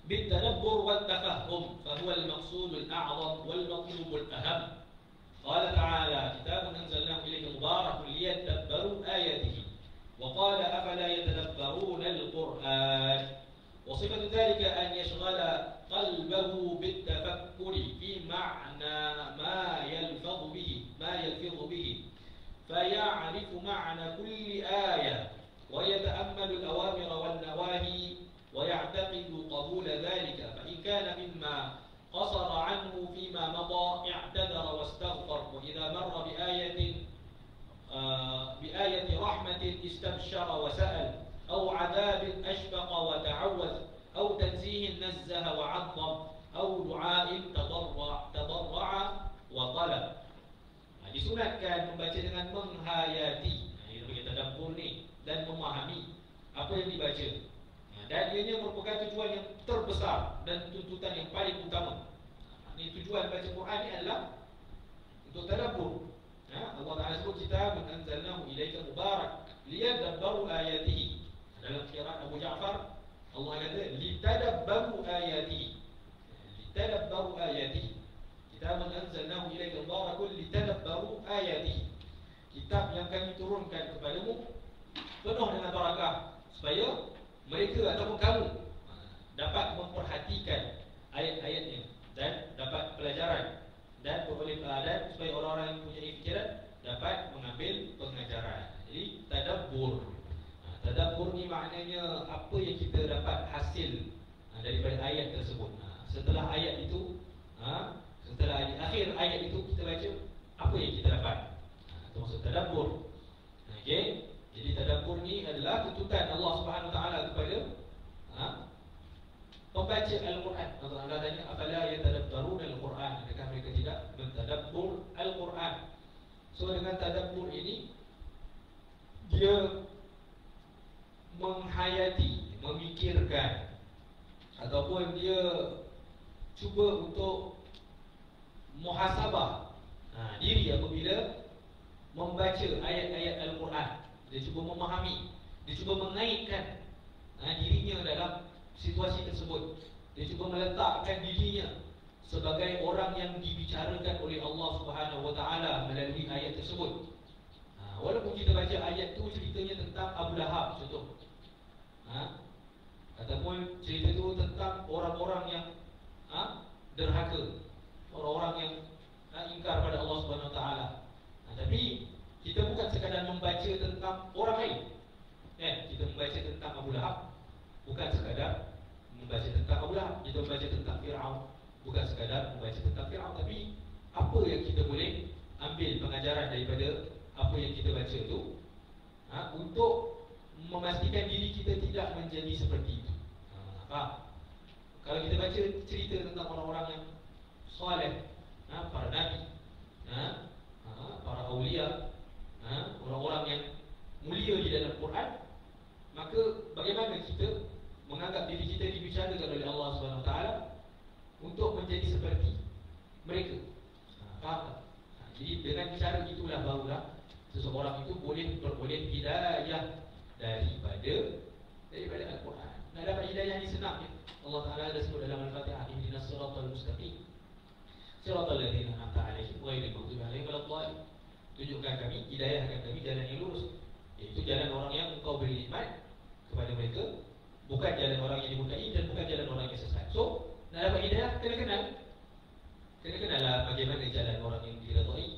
بالتدبر والتفهم فهو المقصود الأعظم والمطلوب الأهم. قال تعالى كتاب أنزلناه إليك مبارك ليدبروا آياته وقال أفلا يتدبرون القرآن وصفة ذلك أن يشغل قلبه بالتفكر في معنى ما يلفظ به فيعرف معنى كل آية ويتأمل الأوامر والنواهي ويعتقد قبول ذلك، فإن كان مما قصر عنه فيما مضى اعتذر واستغفر، وإذا مر بآية رحمة استبشر وسأل، أو عذاب أشفق وتعوذ، أو تنزيه نزه وعظم، أو دعاء تضرع وطلب. Disunatkan membaca dengan menghayati, kita tadabbur ni, dan memahami apa yang dibaca. Dan ianya merupakan tujuan yang terbesar dan tuntutan yang paling utama. Ini tujuan baca Quran ni adalah untuk tadabbur. Allah Ta'ala sebut kitabun anzalnahu ilaika mubarak liyadabbaru ayatihi. Dalam qiraat Abu Ja'far, Allah kata litadabbaru ayatihi. Litadabbaru ayatihi. Kitabun anzalnahu ilaika mubarakun litadabbaru ayatihi. Kitab yang kami turunkan kepadamu penuh dengan barakah, supaya mereka ataupun kamu dapat memperhatikan ayat-ayatnya dan dapat pelajaran, dan supaya orang-orang yang punya fikiran dapat mengambil pengajaran. Jadi tadabbur. Tadabbur ni maknanya apa yang kita dapat hasil daripada ayat tersebut. Setelah ayat itu, setelah di akhir ayat itu kita baca, apa yang kita dapat. Itu maksud tadabbur. Okey. Jadi tadabbur ni adalah tuntutan Allah Subhanahu Wa Taala kepada pembaca Al-Quran. Allah Taala tanya, afala yatadabbaruna Al-Quran? Adakah mereka tidak mentadabbur Al-Quran? So dengan tadabbur ini, dia menghayati, memikirkan, ataupun dia cuba untuk muhasabah diri apabila membaca ayat-ayat Al-Quran. Dia cuba memahami, dia cuba mengaitkan dirinya dalam situasi tersebut. Dia cuba meletakkan dirinya sebagai orang yang dibicarakan oleh Allah Subhanahu Wa Taala melalui ayat tersebut. Walaupun kita baca ayat tu ceritanya tentang Abu Lahab contoh, ataupun cerita tu tentang orang-orang yang derhaka, orang-orang yang ingkar pada Allah Subhanahu Wa Taala. Tapi kita bukan sekadar membaca tentang orang lain. Kita membaca tentang Abu Lahab, bukan sekadar membaca tentang Abu Lahab. Kita membaca tentang Fir'aun, bukan sekadar membaca tentang Fir'aun, tapi apa yang kita boleh ambil pengajaran daripada apa yang kita baca itu, untuk memastikan diri kita tidak menjadi seperti itu. Kalau kita baca cerita tentang orang-orang yang soleh, para nabi, para awliya, orang-orang yang mulia di dalam Quran, maka bagaimana kita menganggap diri kita dibicarakan oleh Allah Subhanahu Wa Taala untuk menjadi seperti mereka? Faham? Jadi dengan cara itulah barulah seseorang itu boleh hidayah daripada Al-Quran. Nak dapat hidayah ni senang ya. Allah Ta'ala ada sebut dalam Al-Fatihah, ihdinas siratal mustaqim siratal ladzina an'amta 'alaihim ghairil maghdubi 'alaihim waladdallin. Tunjukkan kami, hidayahkan kami jalan yang lurus, iaitu jalan orang yang engkau beri nikmat kepada mereka, bukan jalan orang yang dimurkai dan bukan jalan orang yang sesat. So, nak dapat hidayah kena kenallah bagaimana jalan orang yang diridai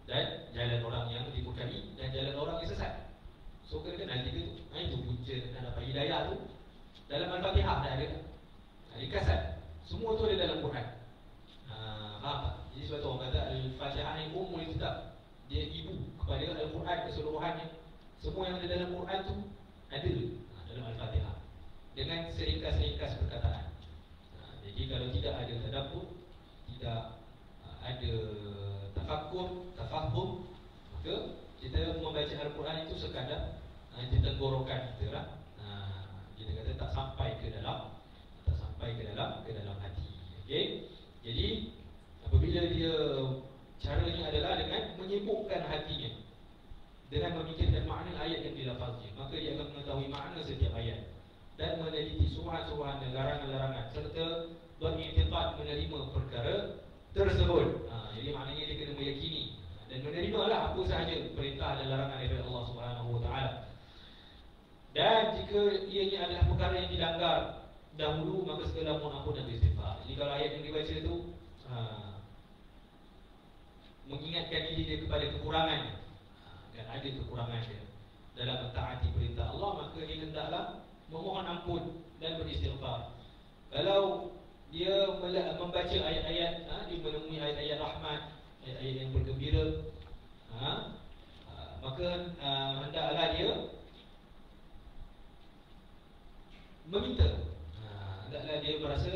dan jalan orang yang dimurkai dan jalan orang yang sesat. So kena kenal tiga tu. Itu punca nak dapat hidayah tu. Dalam Al-Fatihah dah ada ringkasan. Semua tu ada dalam Quran. Jadi sebab tu orang kata Al-Fatihah ni ummul kitab. Dia ibu kepada Al-Quran keseluruhannya. Semua yang ada dalam Quran tu ada dalam Al-Fatihah, dengan seringkas-ringkas perkataan. Jadi kalau tidak ada tadabbur, tidak ada tafahum, maka kita membaca Al-Quran itu sekadar tenggorokan kita lah. Kita kata tak sampai ke dalam hati. Okey. Jadi apabila dia, caranya adalah dengan menyibukkan hatinya dengan memikirkan makna ayat yang dilafaznya, maka dia akan mengetahui makna setiap ayat dan meneliti suruhan-suruhan dan larangan-larangan serta beriktikad menerima perkara tersebut. Jadi maknanya dia kena meyakini dan menerimalah apa sahaja perintah dan larangan daripada Allah Subhanahu Wa Taala. Dan jika ianya adalah perkara yang dilanggar dahulu, maka segala mohon ampun dan beristighfar. Jadi kalau ayat yang dibaca itu mengingatkan diri dia kepada kekurangannya. Dan ada kekurangan dia dalam mentaati perintah Allah, maka dia hendaklah memohon ampun dan beristighfar. Kalau dia membaca ayat-ayat, dia menemui ayat-ayat rahmat, ayat-ayat yang bergembira, maka hendaklah dia meminta. Hendaklah dia merasa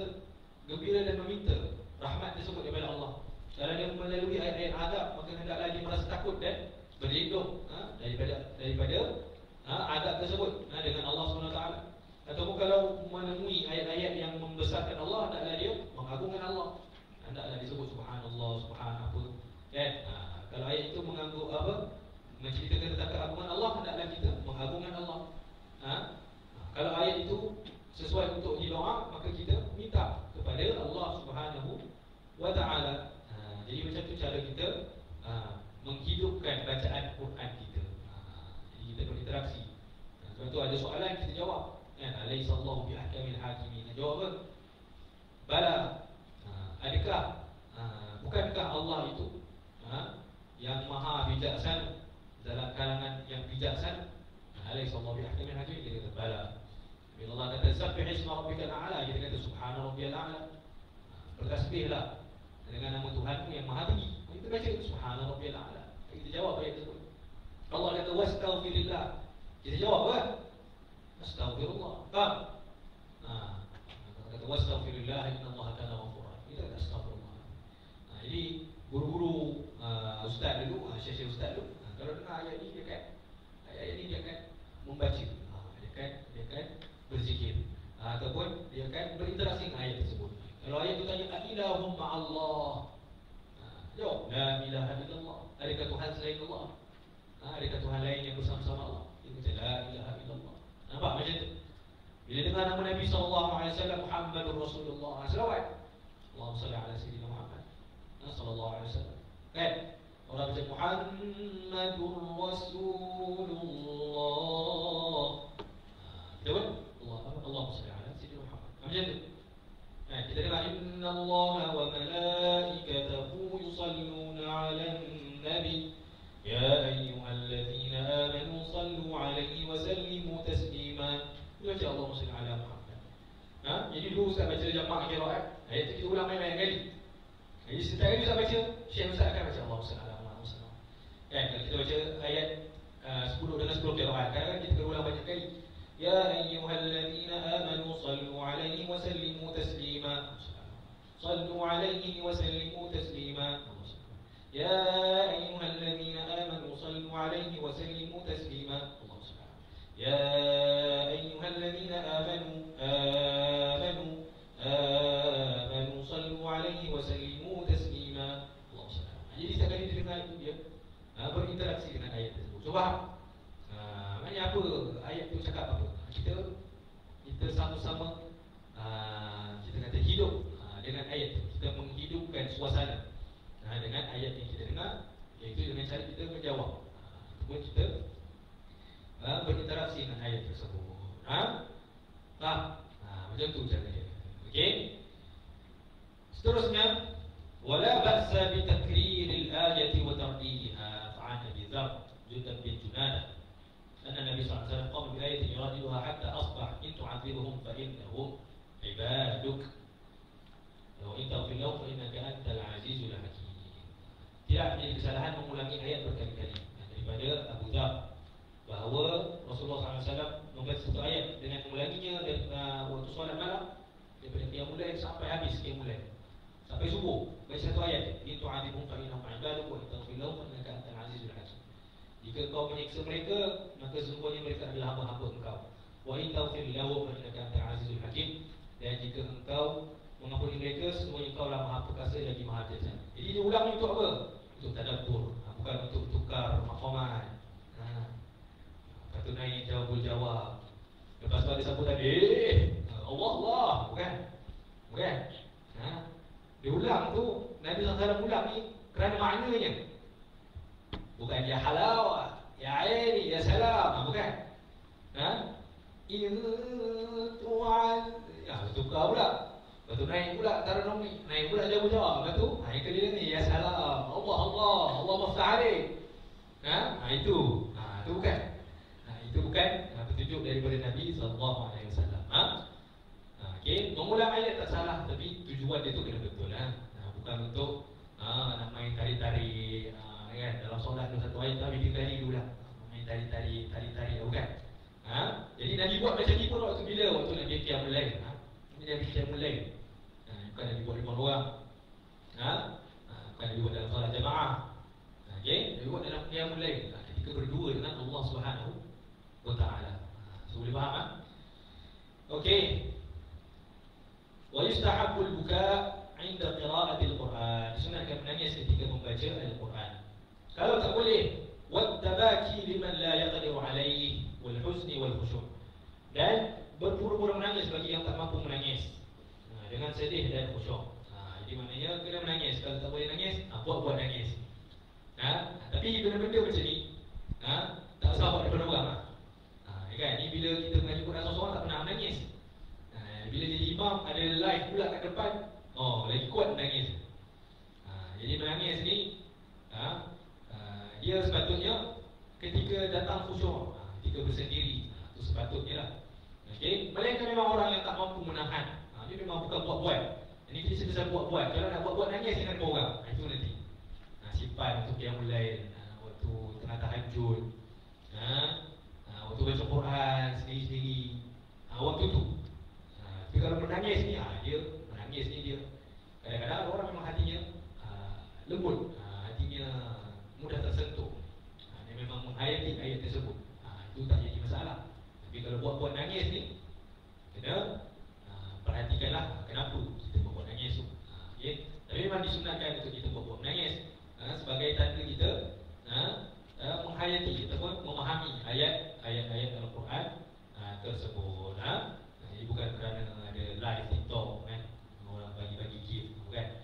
gembira dan meminta rahmat tersebut daripada Allah. Kalau dia melalui ayat-ayat azab, maka hendaklah dia merasa takut dan berlindung daripada azab tersebut dengan Allah SWT. Ataupun kalau menemui ayat-ayat yang membesarkan Allah, hendaklah dia mengagungkan Allah. Hendaklah disebut subhanallah, subhanallah. Kalau ayat itu menceritakan tentang keagungan Allah, hendaklah kita mengagungkan Allah. Kalau ayat itu sesuai untuk didoa, maka kita minta kepada Allah Subhanahu wa Ta'ala. Jadi macam tu cara kita menghidupkan bacaan Quran kita. Jadi kita berinteraksi. Sebab tu ada soalan kita jawab. Alaihissallahu biahkamil hakimin. Jawab apa? Bala. Adakah bukankah Allah itu yang maha bijaksana dalam kalangan yang bijaksana? Alaihissallahu biahkamil hakimin. Dia kata bala. Bila Allah kata sabbih isma rabbikal a'la, kita kata subhana rabbiyal a'la. Bertasbihlah dengan nama Tuhanmu yang maha tinggi. Kita baca subhana rabbiyal a'la. Kita jawab ayat tersebut. Allah kata wastaghfirillah. Kita jawab apa? Astaghfirullah. Faham? Kata wastaghfirillah innallaha kana ghafura. Kita kata astaghfirullah. Jadi guru-guru ustaz dulu, syekh ustaz dulu, kalau dengar ayat ni dia akan membaca. Dia akan berzikir, ataupun dia akan berinteraksi dengan ayat tersebut. Kalau ayat itu tanya ilahum ma'allah, jawab la ilaha illallah. Adakah Tuhan selain Allah? Adakah Tuhan lain yang bersama-sama Allah? Dia kata la ilaha illallah. Nampak macam tu? Bila dengar nama Nabi SAW, Muhammadur Rasulullah, selawat, Allahumma salli ala sayyidina Muhammad sallallahu alaihi wasallam. Kan? Orang baca Muhammadur Rasulullah, betul? Allahumma salli ala sayyidina Muhammad. Macam tu. Kita dengar innallaha wa malaikatahu yusalluna 'alan nabi ya ayyuhalladzina amanu sallu 'alaihi wa sallimu taslima. Baca Allahumma salli ala Muhammad. Jadi dulu Ustaz baca jamaah qiraat, ayat tu kita ulang banyak kali. Jadi setiap kali Ustaz baca, Syekh Ustaz akan baca Allahumma salli ala Muhammad. Kalau kita baca ayat 10 dengan 10 qiraat, kadang-kadang kita ulang banyak kali. Ya ayyuhalladzina amanu sallu 'alaihi wa sallimu taslima. Sallu 'alaihi wa sallimu taslima. Ya ayyuhalladzina amanu sallu 'alaihi wa sallimu taslima. Ya ayyuhalladzina amanu sallu 'alaihi wa sallimu taslima. Jadi setiap kali dia dengar itu, dia berinteraksi dengan ayat tersebut. So faham? Maknanya apa ayat itu cakap apa? Kita sama-sama kita kata hidup dengan ayat itu. Kita menghidupkan suasana dengan ayat yang kita dengar, iaitu dengan cara kita menjawab ataupun kita berinteraksi dengan ayat tersebut. Macam tu caranya. Okey. Seterusnya, wala ba'sa bi takriri al-ayati wa tardiha fa'an Abi Dzar Jundab bin Junadah أن النبي صلى الله عليه وسلم قام بآية يرددها حتى أصبح إن تعذبهم فإنهم عبادك وإن تغفر لهم فإنك أنت العزيز الحكيم. Tidak menjadi kesalahan mengulangi ayat berkali-kali. Daripada Abu Dzar bahawa Rasulullah SAW membaca satu ayat dengan mengulanginya waktu solat malam, daripada qiyamul lail sampai habis qiyamul lail, sampai subuh, baca satu ayat. In tu'adzibhum fa innahum ibaduk wa in taghfir lahum fa innaka antal azizul hakim. Jika kau menyiksa mereka, maka sesungguhnya mereka adalah hamba-hamba engkau. Wa in taghfir lahum fa innaka antal azizul hakim. Dan jika engkau mengampuni mereka, sesungguhnya engkau lah Maha Perkasa lagi Maha Bijaksana. Jadi dia ulang untuk apa? Untuk tadabbur, bukan untuk tukar maqamat. Lepas tu naik jawab. Lepas tu ada sambutan, Allah, bukan? Dia ulang tu, Nabi SAW ulang ni kerana maknanya. Bukan ya halawah, ya aini, ya salam, bukan? Tukar pula. Lepas tu naik pula taranum ni, naik pula jauh-jauh. Lepas tu, yang kelima ni, ya salam, Allah maftah alik. Itu bukan. Itu bukan petunjuk daripada Nabi SAW. Okay, mengulang ayat tak salah, tapi tujuan dia tu kena betul bukan untuk nak main tari-tari kan. Dalam solat tu satu ayat tapi dia tari dulu lah, main tari-tari, bukan. Jadi Nabi buat macam ni pun waktu Nabi qiyamul lail. Ini Nabi qiyamul lail. Bukan Nabi buat 5 orang. Bukan Nabi buat dalam solat jamaah. Okay, Nabi buat dalam qiyamul lail ketika berdua dengan Allah Subhanahu wa ta'ala. So boleh faham Okey. Wa yustahabbul buka' 'inda qira'atil Quran. Disunatkan menangis ketika membaca Al-Quran. Kalau tak boleh, wattabaki liman la yaqdiru 'alaihi wal huzni wal khusyu'. Dan berpura-pura menangis bagi yang tak mampu menangis. Dengan sedih dan khusyuk. Jadi maknanya kena menangis. Kalau tak boleh nangis, buat nangis. Tapi benda-benda macam ni tak usah buat daripada orang kan? Ni bila kita mengaji Quran seorang tak pernah menangis. Bila jadi imam ada live pula kat depan, lagi kuat menangis. Jadi menangis ni dia sepatutnya ketika datang khusyuk, ketika bersendiri, itu sepatutnya lah. Okay? Melainkan memang orang yang tak mampu menahan, dia memang bukan buat-buat. Ini kita sebesar buat-buat. Kalau nak buat-buat nangis dengan orang, itu nanti simpan untuk yang mulai waktu tengah tahajud, waktu baca Quran sendiri-sendiri, waktu tu. Tapi kalau menangis ni, dia menangis ni dia kadang-kadang orang memang hatinya lembut, hatinya mudah tersentuh. Dia memang menghayati ayat tersebut. Itu tak jadi masalah. Tapi kalau buat-buat nangis ni, kena perhatikanlah kenapa kita buat nangis tu. Okay? Tapi memang disunatkan untuk kita buat menangis sebagai tanda kita menghayati ataupun memahami ayat-ayat Al-Quran tersebut. Jadi bukan kerana ada live TikTok kan, orang bagi-bagi gift kan.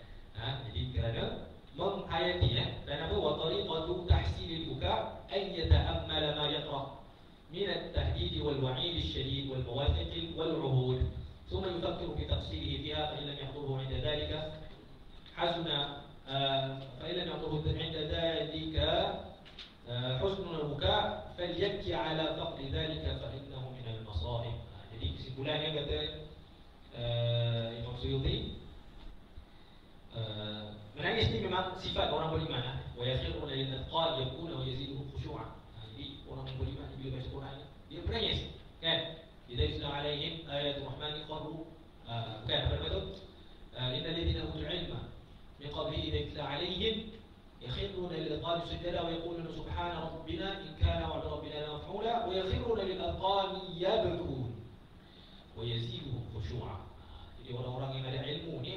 Jadi kerana menghayati dan apa wa tariqatu tahsilil buka an yata'ammala ma yaqra min at-tahdid wal wa'id ash-shadid wal mawathiq wal 'uhud thumma yufakkiru fi tafsilihi fiha fa illam yahdurhu 'inda dhalika hazna fa illam yahdurhu 'inda dhalika husnul buka falyabki 'ala faqdi dhalika fa innahu min al-masa'ib. Jadi kesimpulannya kata Imam Suyuti, menangis ni memang sifat orang beriman. Wa yakhiruna lil atqal yakuna wa yaziduhu khushu'a. Jadi orang beriman bila baca Quran dia menangis kan. Idza yusla alaihim ayatul rahman qalu bukan apa nama tu, innal ladina utul ilma min qablihi idza yusla alaihim yakhiruna lil atqal sujada wa yaquluna subhana rabbina in kana wa'du rabbina la maf'ula wa yakhiruna lil atqal yabkun wa yaziduhu khushu'a. Jadi orang-orang yang ada ilmu ni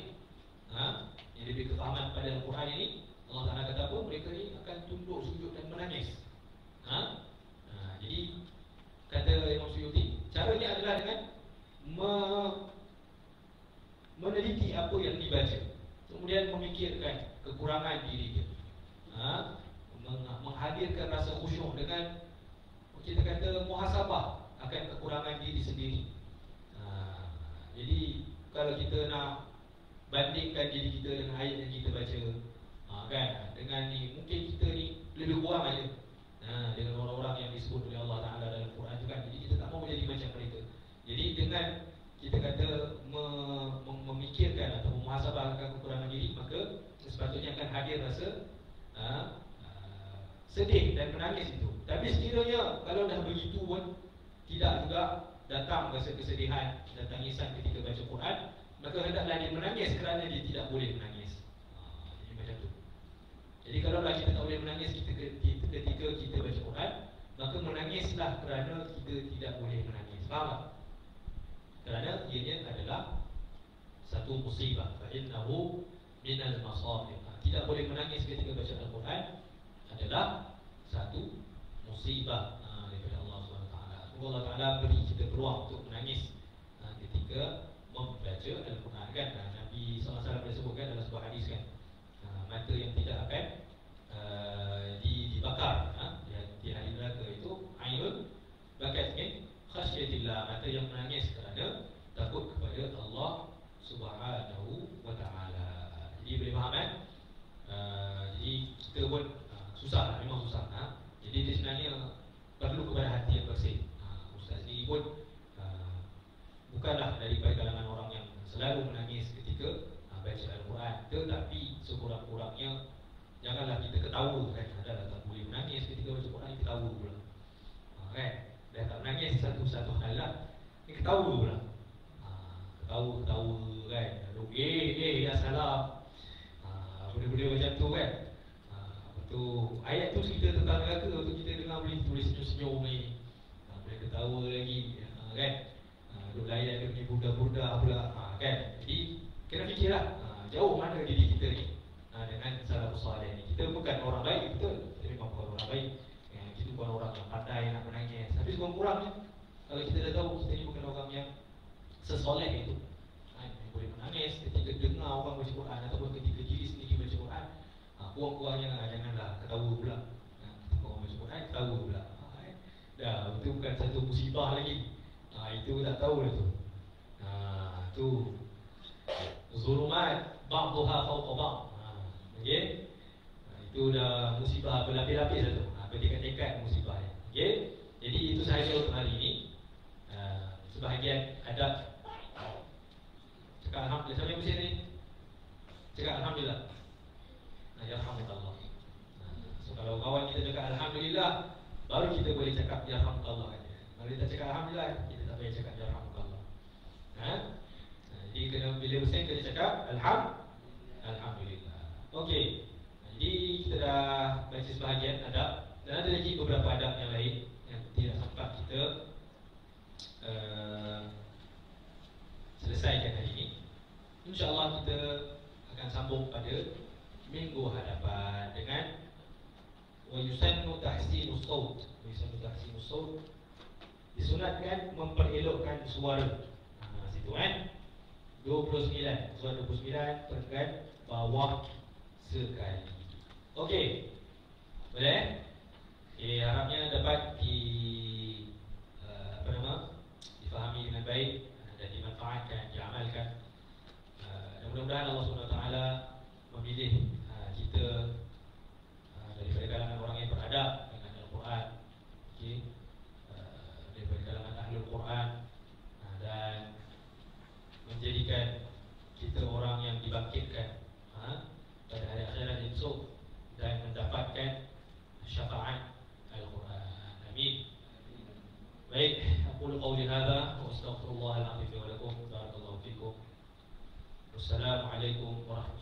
yang lebih kefahaman pada Al-Quran ini, Allah Ta'ala kata apa? Mereka ni akan tunduk, sujud dan menangis. Jadi kata Imam Suyuti, caranya adalah dengan meneliti apa yang dibaca, kemudian memikirkan kekurangan diri dia, menghadirkan rasa khusyuk dengan kita kata muhasabah akan kekurangan diri sendiri. Jadi kalau kita nak bandingkan diri kita dengan ayat yang kita baca, kan, dengan ni mungkin kita ni lebih kurang aja dengan orang-orang yang disebut oleh Allah Ta'ala dalam Quran juga. Jadi kita tak mahu menjadi macam mereka. Jadi dengan kita kata memikirkan atau memuhasabahkan kekurangan diri, maka sepatutnya akan hadir rasa sedih dan menangis itu. Tapi sekiranya kalau dah begitu pun tidak juga datang rasa kesedihan dan tangisan ketika baca Quran, maka hendaklah dia menangis kerana dia tidak boleh menangis. Jadi macam tu. Jadi kalaulah kita tak boleh menangis ketika kita baca Quran, maka menangislah kerana kita tidak boleh menangis. Faham tak? Kerana ianya adalah satu musibah. Fa'innahu minal masa'ib. Tidak boleh menangis ketika baca Al-Quran adalah satu musibah daripada Allah SWT. Semoga Allah Ta'ala beri kita peluang untuk menangis ketika membaca Al-Quran kan. Nabi SAW disebutkan dalam sebuah hadis kan, mata yang tidak akan dibakar di hari neraka itu ainul bakat min khasyatillah, mata yang menangis kerana takut kepada Allah Subhanahu susah, memang susah. Jadi dia sebenarnya perlu kepada hati yang bersih. Ustaz sendiri pun bukanlah daripada kalangan orang yang selalu menangis ketika baca Al-Quran, tetapi sekurang-kurangnya janganlah kita ketawa kan. Adalah tak boleh menangis ketika baca Quran, ketawa pula kan. Dah tak menangis satu hal lah, ni ketawa pula. Ketawa kan. Ya salah. Benda-benda macam tu kan. Lepas tu ayat tu cerita tentang neraka, tu kita dengar boleh senyum-senyum ni. Boleh ketawa lagi kan. Duk layan dia punya burda-burda pula kan. Jadi kena fikirlah jauh mana diri kita ni dengan salafus salih ni. Kita bukan orang baik, betul. Kita memang bukan orang baik. Kita bukan orang yang pandai nak menangis. Tapi sekurang-kurangnya kalau kita dah tahu kita ni bukan orang yang sesoleh itu, yang boleh menangis ketika dengar orang baca Quran ataupun ketika diri sendiri baca Quran, kurang-kurangnya janganlah ketawa pula. Ketika orang baca Quran ketawa pula. Dah, itu bukan satu musibah lagi. Itu tak tahu dah tu. Tu zulumat ba'daha fawqa ba'd. Okey. Itu dah musibah berlapis-lapis dah tu. Bertingkat-tingkat musibah ni. Okey. Jadi itu sahaja untuk hari ini. Sebahagian adab cakap alhamdulillah. Siapa yang bersih ni? Cakap alhamdulillah. Ya alhamdulillah. So kalau kawan kita cakap alhamdulillah, baru kita boleh cakap ya alhamdulillah. Kalau kita cakap alhamdulillah, kita tak boleh cakap ya alhamdulillah. Jadi kena bila bersih kena cakap alhamdulillah. Okey. Jadi kita dah baca sebahagian adab dan ada lagi beberapa adab yang lain yang tidak sempat kita selesaikan hari ini. InsyaAllah kita akan sambung pada minggu hadapan dengan wa yusannu tahsinus saut. Disunatkan memperelokkan suara. Situ kan 29, suara 29 tekan bawah sekali. Okey. Boleh? Harapnya dapat difahami dengan baik dan dimanfaatkan, diamalkan. Dan mudah-mudahan Allah SWT memilih kita daripada kalangan orang yang beradab dengan Al-Quran, daripada kalangan Ahlul Quran, dan menjadikan kita orang yang dibangkitkan pada hari akhirat esok dan mendapatkan syafaat Al-Quran. Amin. Baik, aku qauli hadza wa astaghfirullah al-azim wa lakum. Barakallahu fikum. Wassalamualaikum warahmatullahi